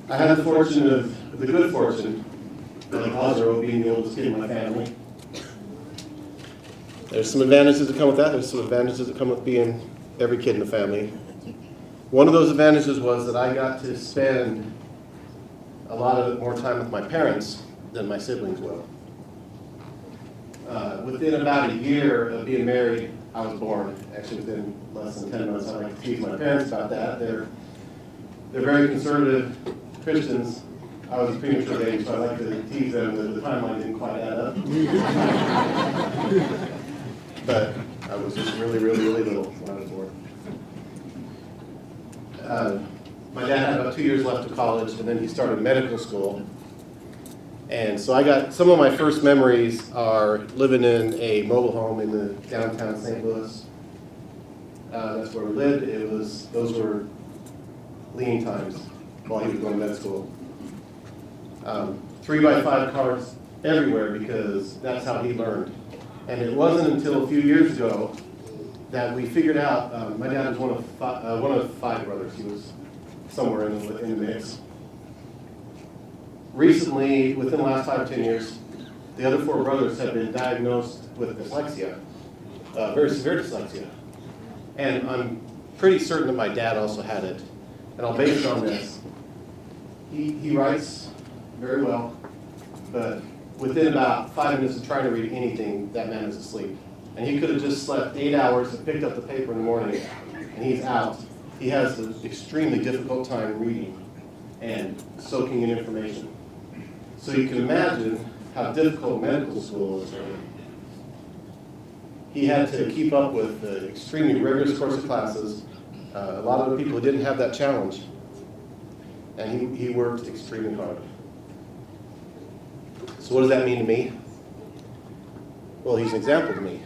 I had the good fortune, like Lazaro, being the oldest kid in my family. There's some advantages that come with that. There's some advantages that come with being every kid in the family. One of those advantages was that I got to spend a lot of more time with my parents than my siblings will. Within about a year of being married, I was born. Actually, within less than 10 months, I like to tease my parents about that. They're very conservative Christians. I was a premature baby, so I like to tease them that the timeline didn't quite add up. But I was just really, really, really little when I was born. My dad had about 2 years left of college, and then he started medical school. And so I got, some of my first memories are living in a mobile home in the downtown St. Louis. That's where we lived. Those were lean times while he was going to med school. 3x5 cars everywhere because that's how he learned. And it wasn't until a few years ago that we figured out, my dad was one of five brothers. He was somewhere in the mix. Recently, within the last 5 or 10 years, the other four brothers have been diagnosed with dyslexia, very severe dyslexia. And I'm pretty certain that my dad also had it. And I'll base it on this. He writes very well, but within about 5 minutes of trying to read anything, that man is asleep. And he could have just slept 8 hours and picked up the paper in the morning, and he's out. He has an extremely difficult time reading and soaking in information. So you can imagine how difficult medical school is for him. He had to keep up with the extremely rigorous course of classes. A lot of the people didn't have that challenge. And he worked extremely hard. So what does that mean to me? Well, he's an example to me.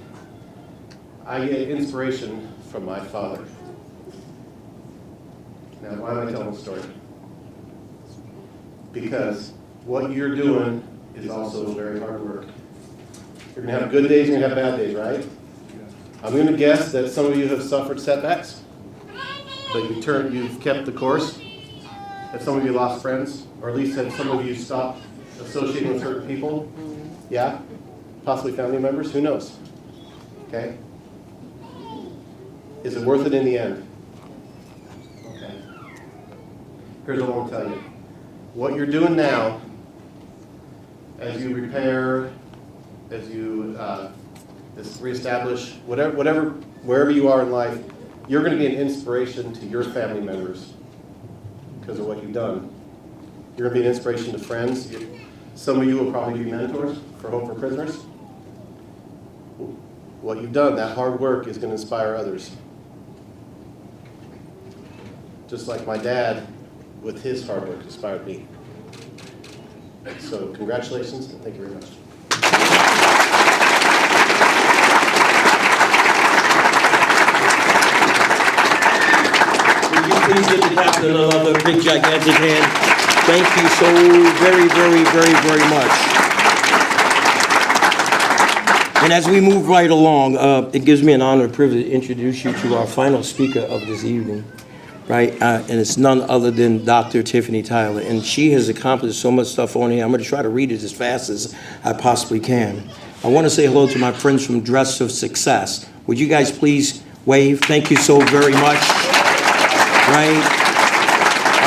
I get inspiration from my father. Now, why am I telling the story? Because what you're doing is also very hard work. You're going to have good days and you're going to have bad days, right? I'm going to guess that some of you have suffered setbacks, but you've kept the course. Have some of you lost friends, or at least have some of you stopped associating with certain people? Yeah? Possibly family members? Who knows? Okay? Is it worth it in the end? Okay. Here's what I want to tell you. What you're doing now, as you repair, as you reestablish, whatever, wherever you are in life, you're going to be an inspiration to your family members because of what you've done. You're going to be an inspiration to friends. Some of you will probably be mentors for Hope for Prisoners. What you've done, that hard work, is going to inspire others. Just like my dad, with his hard work, inspired me. So congratulations, and thank you very much. Would you please give the captain another big gigantic hand? Thank you so very, very, very, very much. And as we move right along, it gives me an honor and privilege to introduce you to our final speaker of this evening, right? And it's none other than Dr. Tiffany Tyler. And she has accomplished so much stuff on here. I'm going to try to read it as fast as I possibly can. I want to say hello to my friends from Dress of Success. Would you guys please wave? Thank you so very much, right?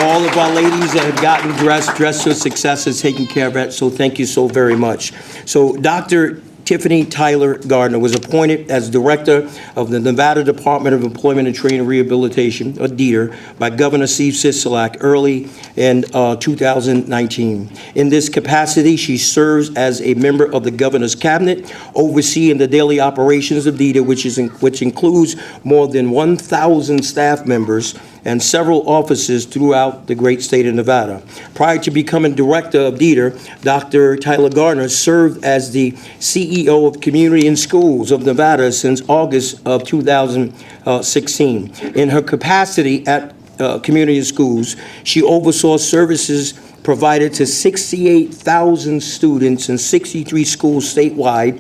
All of our ladies that have gotten Dress of Success is taking care of that, so thank you so very much. So Dr. Tiffany Tyler Gardner was appointed as Director of the Nevada Department of Employment and Training and Rehabilitation, or DETR, by Governor Steve Sisolak early in 2019. In this capacity, she serves as a member of the Governor's Cabinet, overseeing the daily operations of DETR, which includes more than 1,000 staff members and several offices throughout the great state of Nevada. Prior to becoming director of DETR, Dr. Tyler Gardner served as the CEO of Community and Schools of Nevada since August of 2016. In her capacity at Community and Schools, she oversaw services provided to 68,000 students in 63 schools statewide,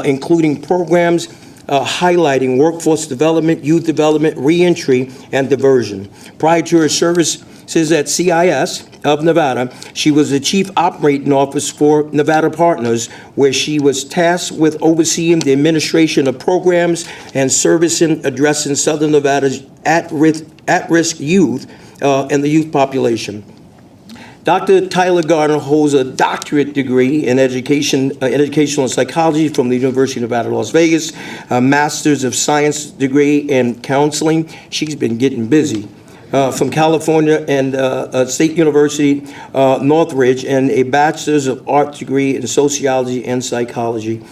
including programs highlighting workforce development, youth development, reentry, and diversion. Prior to her services at CIS of Nevada, she was the Chief Operating Officer for Nevada Partners, where she was tasked with overseeing the administration of programs and servicing addressing Southern Nevada's at-risk youth and the youth population. Dr. Tyler Gardner holds a doctorate degree in educational psychology from the University of Nevada, Las Vegas, a master's of science degree in counseling. She's been getting busy. From California and State University, Northridge, and a bachelor's of art degree in sociology and psychology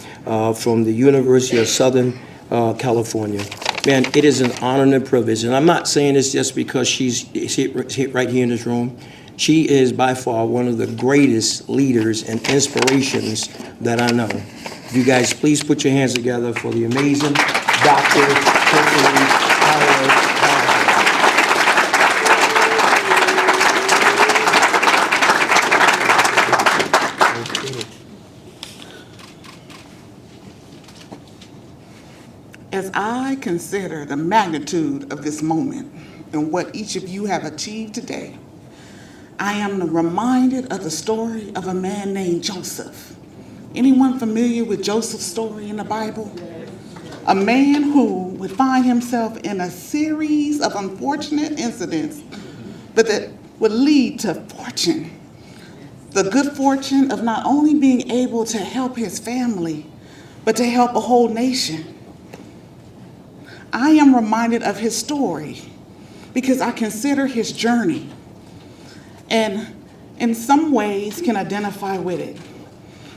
from the University of Southern California. Man, it is an honor and a privilege, and I'm not saying this just because she's right here in this room. She is by far one of the greatest leaders and inspirations that I know. You guys, please put your hands together for the amazing Dr. Tiffany Tyler Gardner. As I consider the magnitude of this moment and what each of you have achieved today, I am reminded of the story of a man named Joseph. Anyone familiar with Joseph's story in the Bible? A man who would find himself in a series of unfortunate incidents, but that would lead to fortune. The good fortune of not only being able to help his family, but to help a whole nation. I am reminded of his story because I consider his journey and in some ways can identify with it.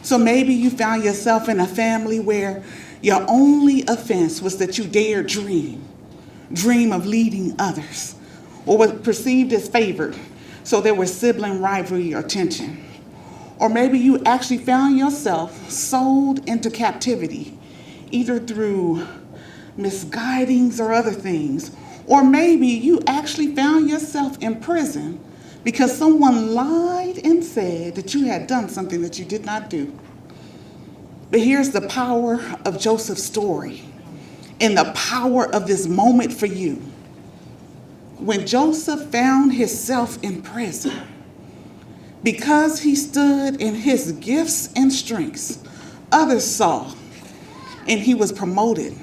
So maybe you found yourself in a family where Your only offense was that you dared dream of leading others, or was perceived as favored, so there was sibling rivalry or tension. Or maybe you actually found yourself sold into captivity, either through misguidings or other things. Or maybe you actually found yourself in prison because someone lied and said that you had done something that you did not do. But here's the power of Joseph's story and the power of this moment for you. When Joseph found himself in prison, because he stood in his gifts and strengths, others saw, and he was promoted.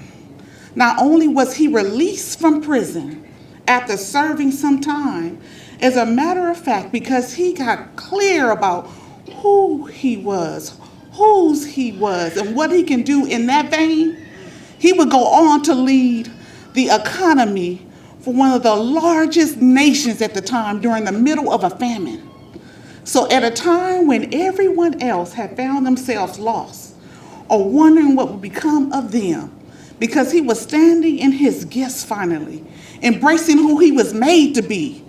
Not only was he released from prison after serving some time, as a matter of fact, because he got clear about who he was, whose he was, and what he can do in that vein, he would go on to lead the economy for one of the largest nations at the time during the middle of a famine. So at a time when everyone else had found themselves lost or wondering what would become of them, because he was standing in his gifts finally, embracing who he was made to be,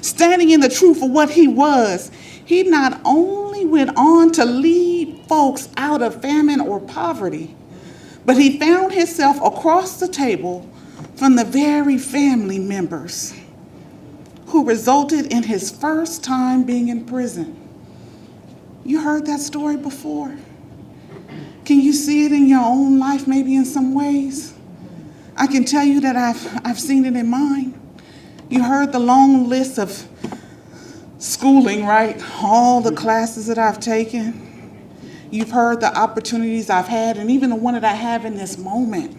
standing in the truth of what he was, he not only went on to lead folks out of famine or poverty, but he found himself across the table from the very family members who resulted in his first time being in prison. You heard that story before? Can you see it in your own life, maybe in some ways? I can tell you that I've seen it in mine. You heard the long list of schooling, right? All the classes that I've taken. You've heard the opportunities I've had, and even the one that I have in this moment.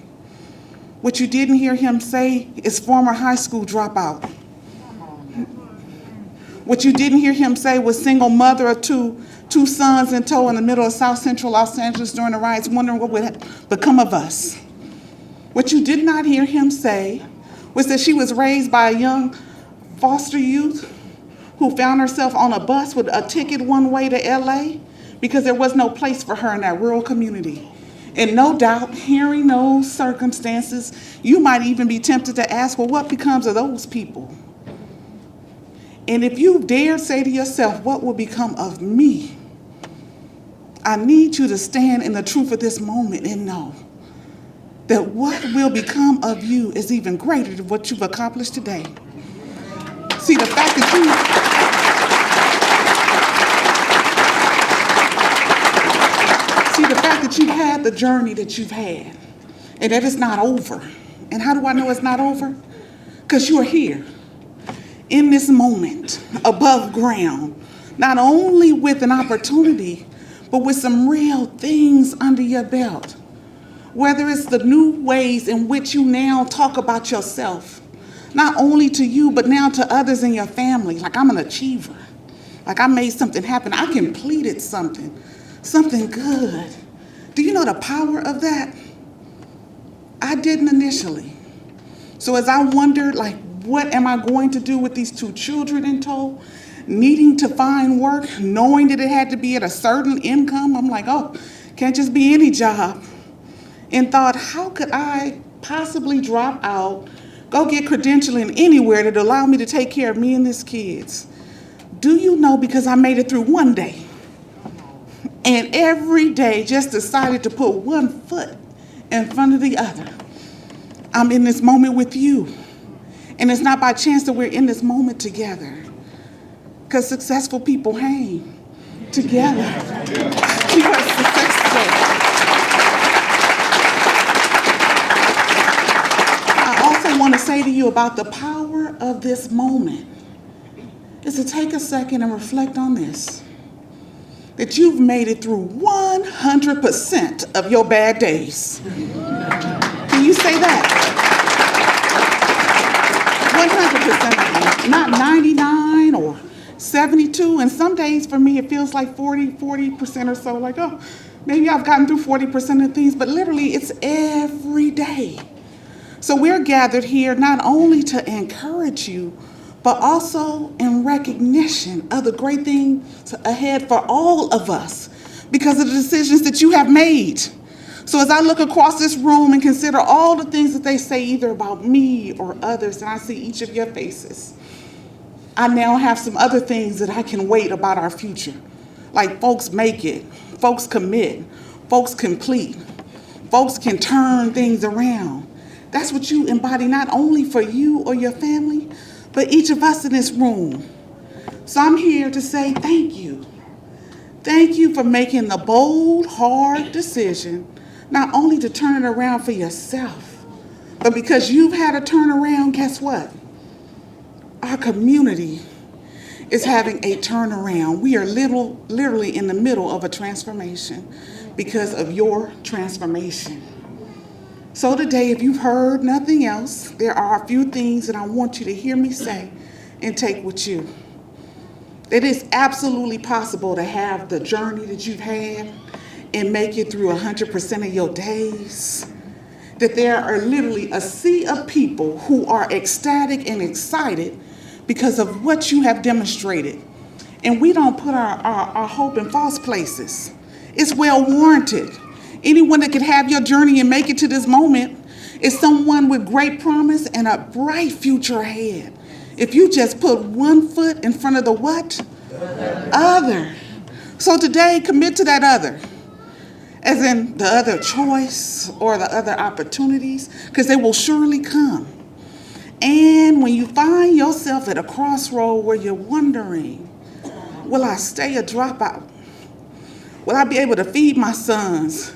What you didn't hear him say is former high school dropout. What you didn't hear him say was single mother of two sons in tow in the middle of South Central Los Angeles during the riots, wondering what would become of us. What you did not hear him say was that she was raised by a young foster youth who found herself on a bus with a ticket one way to LA because there was no place for her in that rural community. And no doubt, hearing those circumstances, you might even be tempted to ask, well, what becomes of those people? And if you dare say to yourself, what will become of me? I need you to stand in the truth of this moment and know that what will become of you is even greater than what you've accomplished today. See, the fact that you've had the journey that you've had, and that it's not over. And how do I know it's not over? Because you are here in this moment, above ground, not only with an opportunity, but with some real things under your belt. Whether it's the new ways in which you now talk about yourself, not only to you, but now to others in your family, like I'm an achiever, like I made something happen, I completed something good. Do you know the power of that? I didn't initially. So as I wondered, like, what am I going to do with these two children in tow, needing to find work, knowing that it had to be at a certain income? I'm like, oh, can't just be any job. And thought, how could I possibly drop out, go get credentialing anywhere that allow me to take care of me and these kids? Do you know, because I made it through one day, and every day just decided to put one foot in front of the other. I'm in this moment with you. And it's not by chance that we're in this moment together. Because successful people hang together. You are successful. I also want to say to you about the power of this moment is to take a second and reflect on this. That you've made it through 100% of your bad days. Can you say that? 100% of them, not 99 or 72. And some days for me, it feels like 40% or so, like, oh, maybe I've gotten through 40% of things, but literally it's every day. So we're gathered here not only to encourage you, but also in recognition of the great things ahead for all of us because of the decisions that you have made. So as I look across this room and consider all the things that they say either about me or others, and I see each of your faces, I now have some other things that I can weight about our future. Like folks make it, folks commit, folks complete, folks can turn things around. That's what you embody, not only for you or your family, but each of us in this room. So I'm here to say thank you. Thank you for making the bold, hard decision, not only to turn it around for yourself, but because you've had a turnaround, guess what? Our community is having a turnaround. We are literally in the middle of a transformation because of your transformation. So today, if you've heard nothing else, there are a few things that I want you to hear me say and take with you. It is absolutely possible to have the journey that you've had and make it through 100% of your days. That there are literally a sea of people who are ecstatic and excited because of what you have demonstrated. And we don't put our hope in false places. It's well warranted. Anyone that could have your journey and make it to this moment is someone with great promise and a bright future ahead. If you just put one foot in front of the what? Other. So today, commit to that other. As in the other choice or the other opportunities, because they will surely come. And when you find yourself at a crossroad where you're wondering, will I stay a dropout? Will I be able to feed my sons?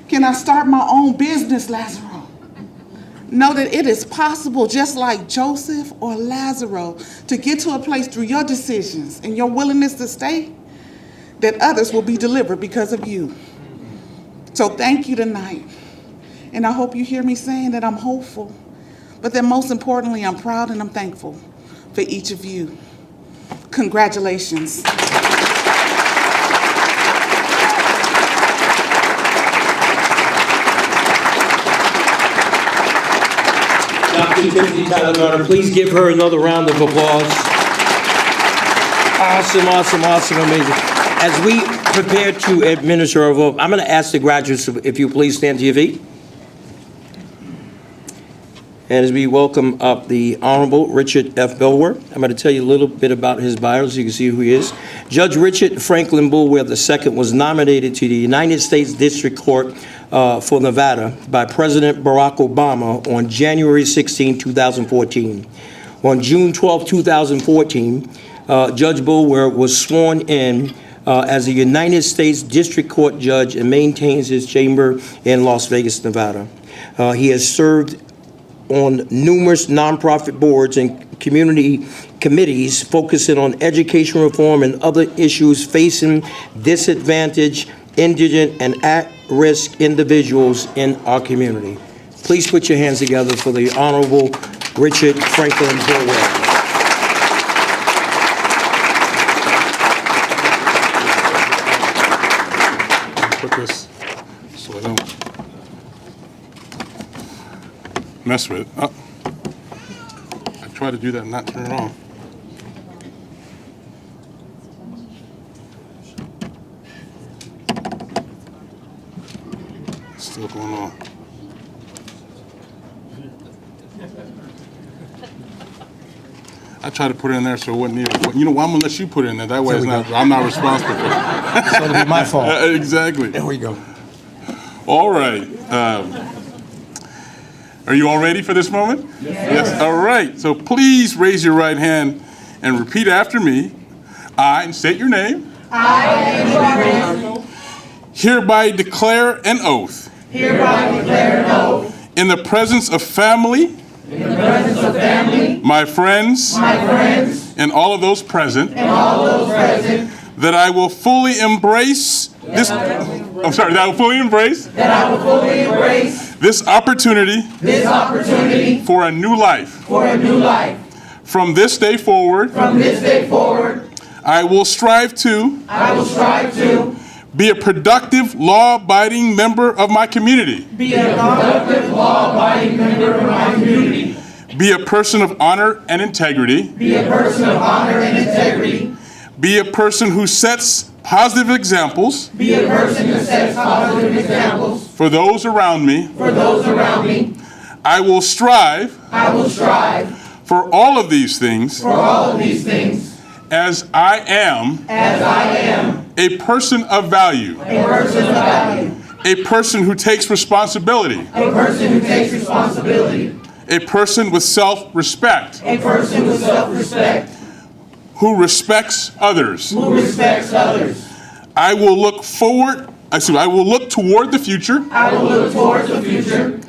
Can I start my own business, Lazarus? Know that it is possible, just like Joseph or Lazarus, to get to a place through your decisions and your willingness to stay, that others will be delivered because of you. So thank you tonight. And I hope you hear me saying that I'm hopeful, but that most importantly, I'm proud and I'm thankful for each of you. Congratulations. Dr. Tiffany Tyler, please give her another round of applause. Awesome, awesome, awesome, amazing. As we prepare to administer our vote, I'm going to ask the graduates if you please stand to your feet. And as we welcome up the Honorable Richard F. Bulwer, I'm going to tell you a little bit about his bio so you can see who he is. Judge Richard Franklin Bulwer II was nominated to the United States District Court for Nevada by President Barack Obama on January 16, 2014. On June 12, 2014, Judge Bulwer was sworn in as a United States District Court judge and maintains his chamber in Las Vegas, Nevada. He has served on numerous nonprofit boards and community committees focusing on education reform and other issues facing disadvantaged, indigent, and at-risk individuals in our community. Please put your hands together for the Honorable Richard Franklin Bulwer. Put this so I don't mess with it. Oh. I try to do that and not turn it on. It's still going on. I try to put it in there so it wouldn't need it. You know what? I'm gonna let you put it in there. That way, I'm not responsible for it. So it'll be my fault. Exactly. There we go. All right. Are you all ready for this moment? Yes. All right. So please raise your right hand and repeat after me. I, and state your name. I, hereby declare an oath. hereby declare an oath. In the presence of family. In the presence of family. My friends. My friends. And all of those present. And all those present. That I will fully embrace this. I'm sorry. That I will fully embrace. That I will fully embrace. This opportunity. This opportunity. For a new life. For a new life. From this day forward. From this day forward. I will strive to. I will strive to. Be a productive, law-abiding member of my community. Be a productive, law-abiding member of my community. Be a person of honor and integrity. Be a person of honor and integrity. Be a person who sets positive examples. Be a person who sets positive examples. for those around me. For those around me. I will strive. I will strive. For all of these things. For all of these things. As I am. As I am. A person of value. A person of value. A person who takes responsibility. A person who takes responsibility. A person with self-respect. A person with self-respect. Who respects others. Who respects others. I will look toward the future. I will look towards the future.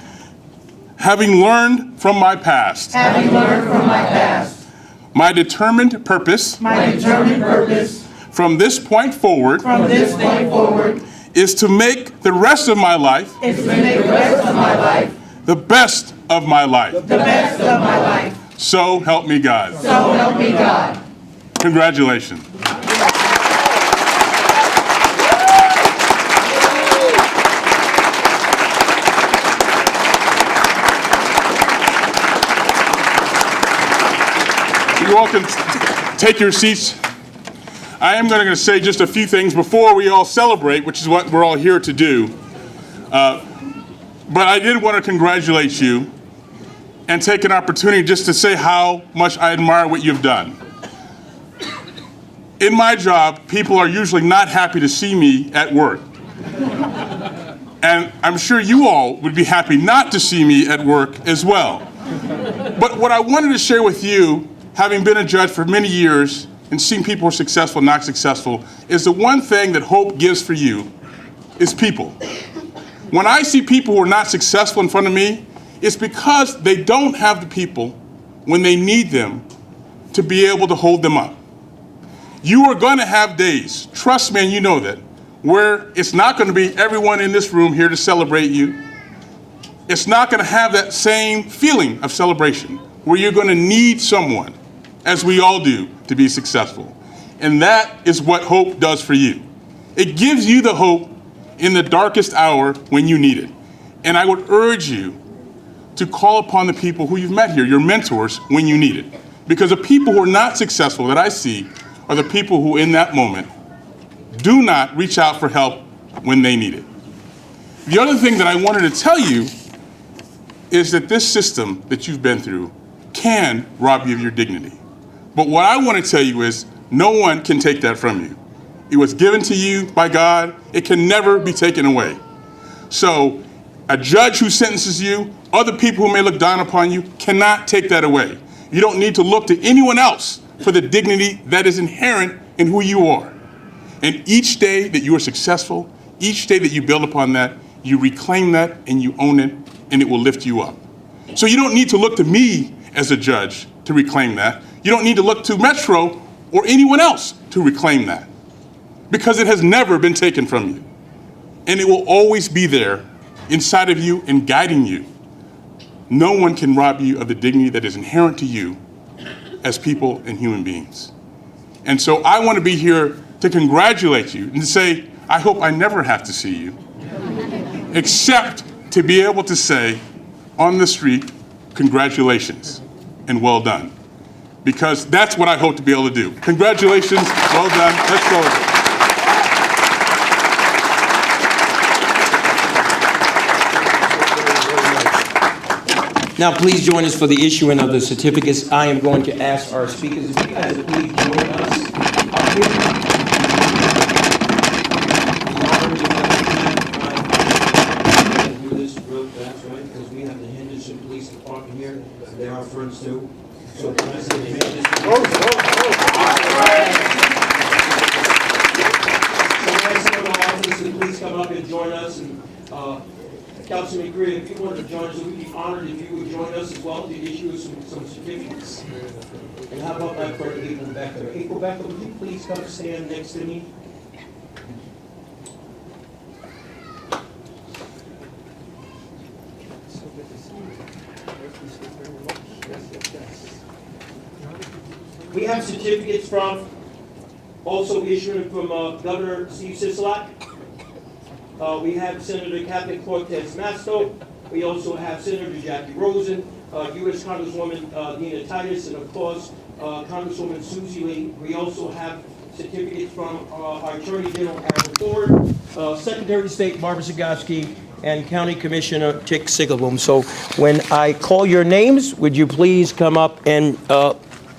Having learned from my past. Having learned from my past. My determined purpose. My determined purpose. From this point forward. From this point forward. Is to make the rest of my life. Is to make the rest of my life. The best of my life. The best of my life. So help me God. So help me God. Congratulations. You all can take your seats. I am going to say just a few things before we all celebrate, which is what we're all here to do. But I did want to congratulate you and take an opportunity just to say how much I admire what you've done. In my job, people are usually not happy to see me at work. And I'm sure you all would be happy not to see me at work as well. But what I wanted to share with you, having been a judge for many years and seeing people who are successful, not successful, is the one thing that hope gives for you is people. When I see people who are not successful in front of me, it's because they don't have the people when they need them to be able to hold them up. You are going to have days, trust me, and you know that, where it's not going to be everyone in this room here to celebrate you. It's not going to have that same feeling of celebration, where you're going to need someone, as we all do, to be successful. And that is what hope does for you. It gives you the hope in the darkest hour when you need it. And I would urge you to call upon the people who you've met here, your mentors, when you need it. Because the people who are not successful that I see are the people who in that moment do not reach out for help when they need it. The other thing that I wanted to tell you is that this system that you've been through can rob you of your dignity. But what I want to tell you is no one can take that from you. It was given to you by God. It can never be taken away. So a judge who sentences you, other people who may look down upon you, cannot take that away. You don't need to look to anyone else for the dignity that is inherent in who you are. And each day that you are successful, each day that you build upon that, you reclaim that and you own it, and it will lift you up. So you don't need to look to me as a judge to reclaim that. You don't need to look to Metro or anyone else to reclaim that, because it has never been taken from you. And it will always be there inside of you and guiding you. No one can rob you of the dignity that is inherent to you as people and human beings. And so I want to be here to congratulate you and to say, I hope I never have to see you, except to be able to say on the street, congratulations and well done. Because that's what I hope to be able to do. Congratulations, well done, let's celebrate. Now, please join us for the issuing of the certificates. I am going to ask our speakers if you guys would please join us up here. Do this real fast, right? Because we have the Henderson Police Department here. They're our friends too. So can I say the Henderson? So can I say to our officers, please come up and join us. And Councilman Greer, if you wanted to join us, we'd be honored if you would join us as well to issue some certificates. And how about my friend April Becker? April Becker, would you please come stand next to me? We have certificates from, also issued from Governor Steve Sisolak. We have Senator Catherine Cortez Masto. We also have Senator Jackie Rosen, U.S. Congresswoman Nina Titus, and of course, Congresswoman Susie Lee. We also have certificates from our Attorney General Aaron Ford, Secretary of State Barbara Zagowski, and County Commissioner Chick Sigalboom. So when I call your names, would you please come up and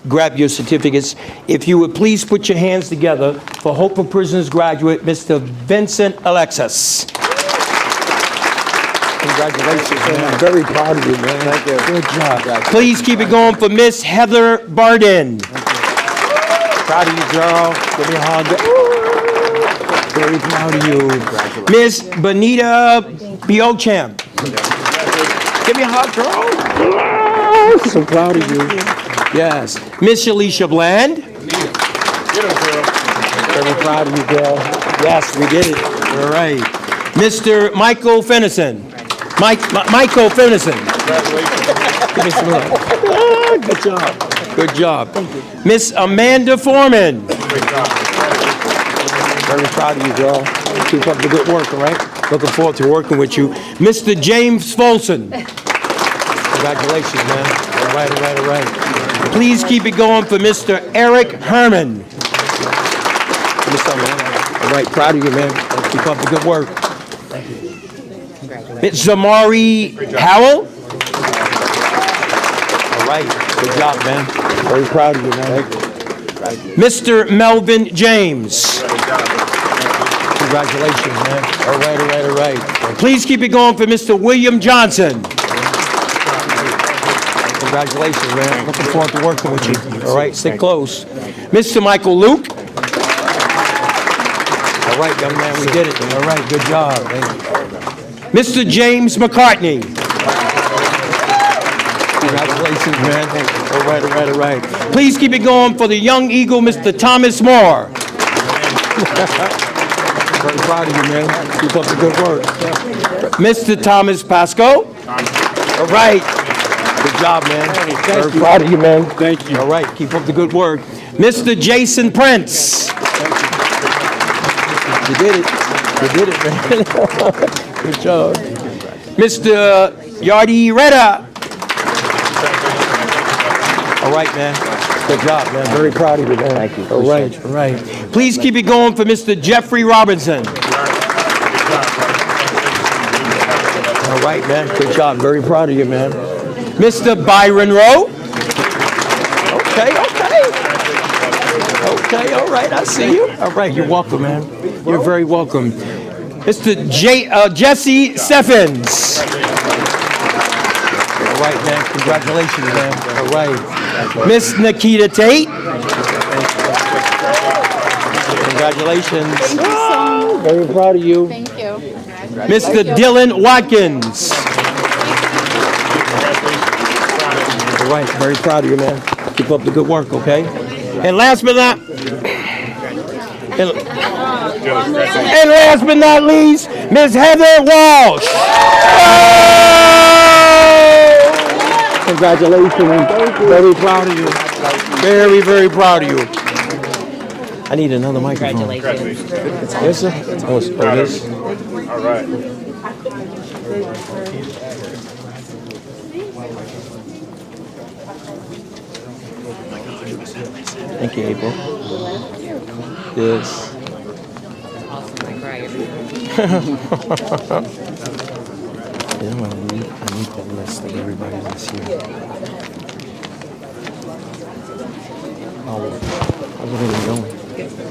grab your certificates? If you would please put your hands together for Hope for Prisoners graduate, Mr. Vincent Alexis. Congratulations, man. I'm very proud of you, man. Thank you. Good job. Please keep it going for Miss Heather Barden. Proud of you, girl. Give me a hug. Very proud of you. Miss Benita Biocham. Give me a hug, girl. So proud of you. Yes. Miss Shalisha Bland. Very proud of you, girl. Yes, we did it. All right. Mr. Michael Fennison. Michael Fennison. Give me some love. Good job. Good job. Miss Amanda Foreman. Very proud of you, girl. Keep up the good work, all right? Looking forward to working with you. Mr. James Folsom. Congratulations, man. All right, all right, all right. Please keep it going for Mr. Eric Herman. Give me some, man. All right, proud of you, man. Keep up the good work. Thank you. Ms. Zamari Howell. All right, good job, man. Very proud of you, man. Mr. Melvin James. Congratulations, man. All right, all right, all right. Please keep it going for Mr. William Johnson. Congratulations, man. Looking forward to working with you. All right, stay close. Mr. Michael Luke. All right, young man, we did it. All right, good job. Mr. James McCartney. Congratulations, man. All right, all right, all right. Please keep it going for the young eagle, Mr. Thomas Moore. Very proud of you, man. Keep up the good work. Mr. Thomas Pasco. All right. Good job, man. Very proud of you, man. Thank you. All right. Keep up the good work. Mr. Jason Prince. You did it. You did it, man. Good job. Mr. Yardi Reda. All right, man. Good job, man. Very proud of you, man. Thank you. All right, all right. Please keep it going for Mr. Jeffrey Robinson. All right, man. Good job. Very proud of you, man. Mr. Byron Rowe. Okay, okay. Okay, all right. I see you. All right, you're welcome, man. You're very welcome. Mr. Jesse Steffens. All right, man. Congratulations, man. All right. Miss Nikita Tate. Congratulations. Thank you so much. Very proud of you. Thank you. Mr. Dylan Watkins. All right, very proud of you, man. Keep up the good work, okay? And last but not least, Miss Heather Walsh. Congratulations. Very proud of you. Very, very proud of you. I need another microphone. Congratulations. Yes, sir? Oh, it is? All right. Thank you, April. Yes. Yeah, well, I need the list of everybody that's here. How's everything going?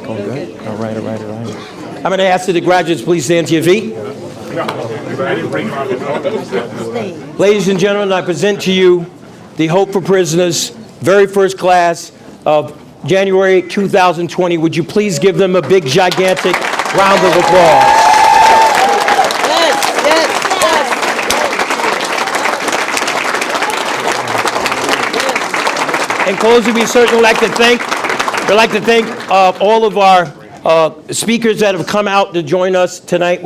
Going good? All right, all right, all right. I'm going to ask the graduates, please stand to your feet. Ladies and gentlemen, I present to you the Hope for Prisoners, very first class of January 2020. Would you please give them a big, gigantic round of applause? In closing, we certainly like to thank all of our speakers that have come out to join us tonight.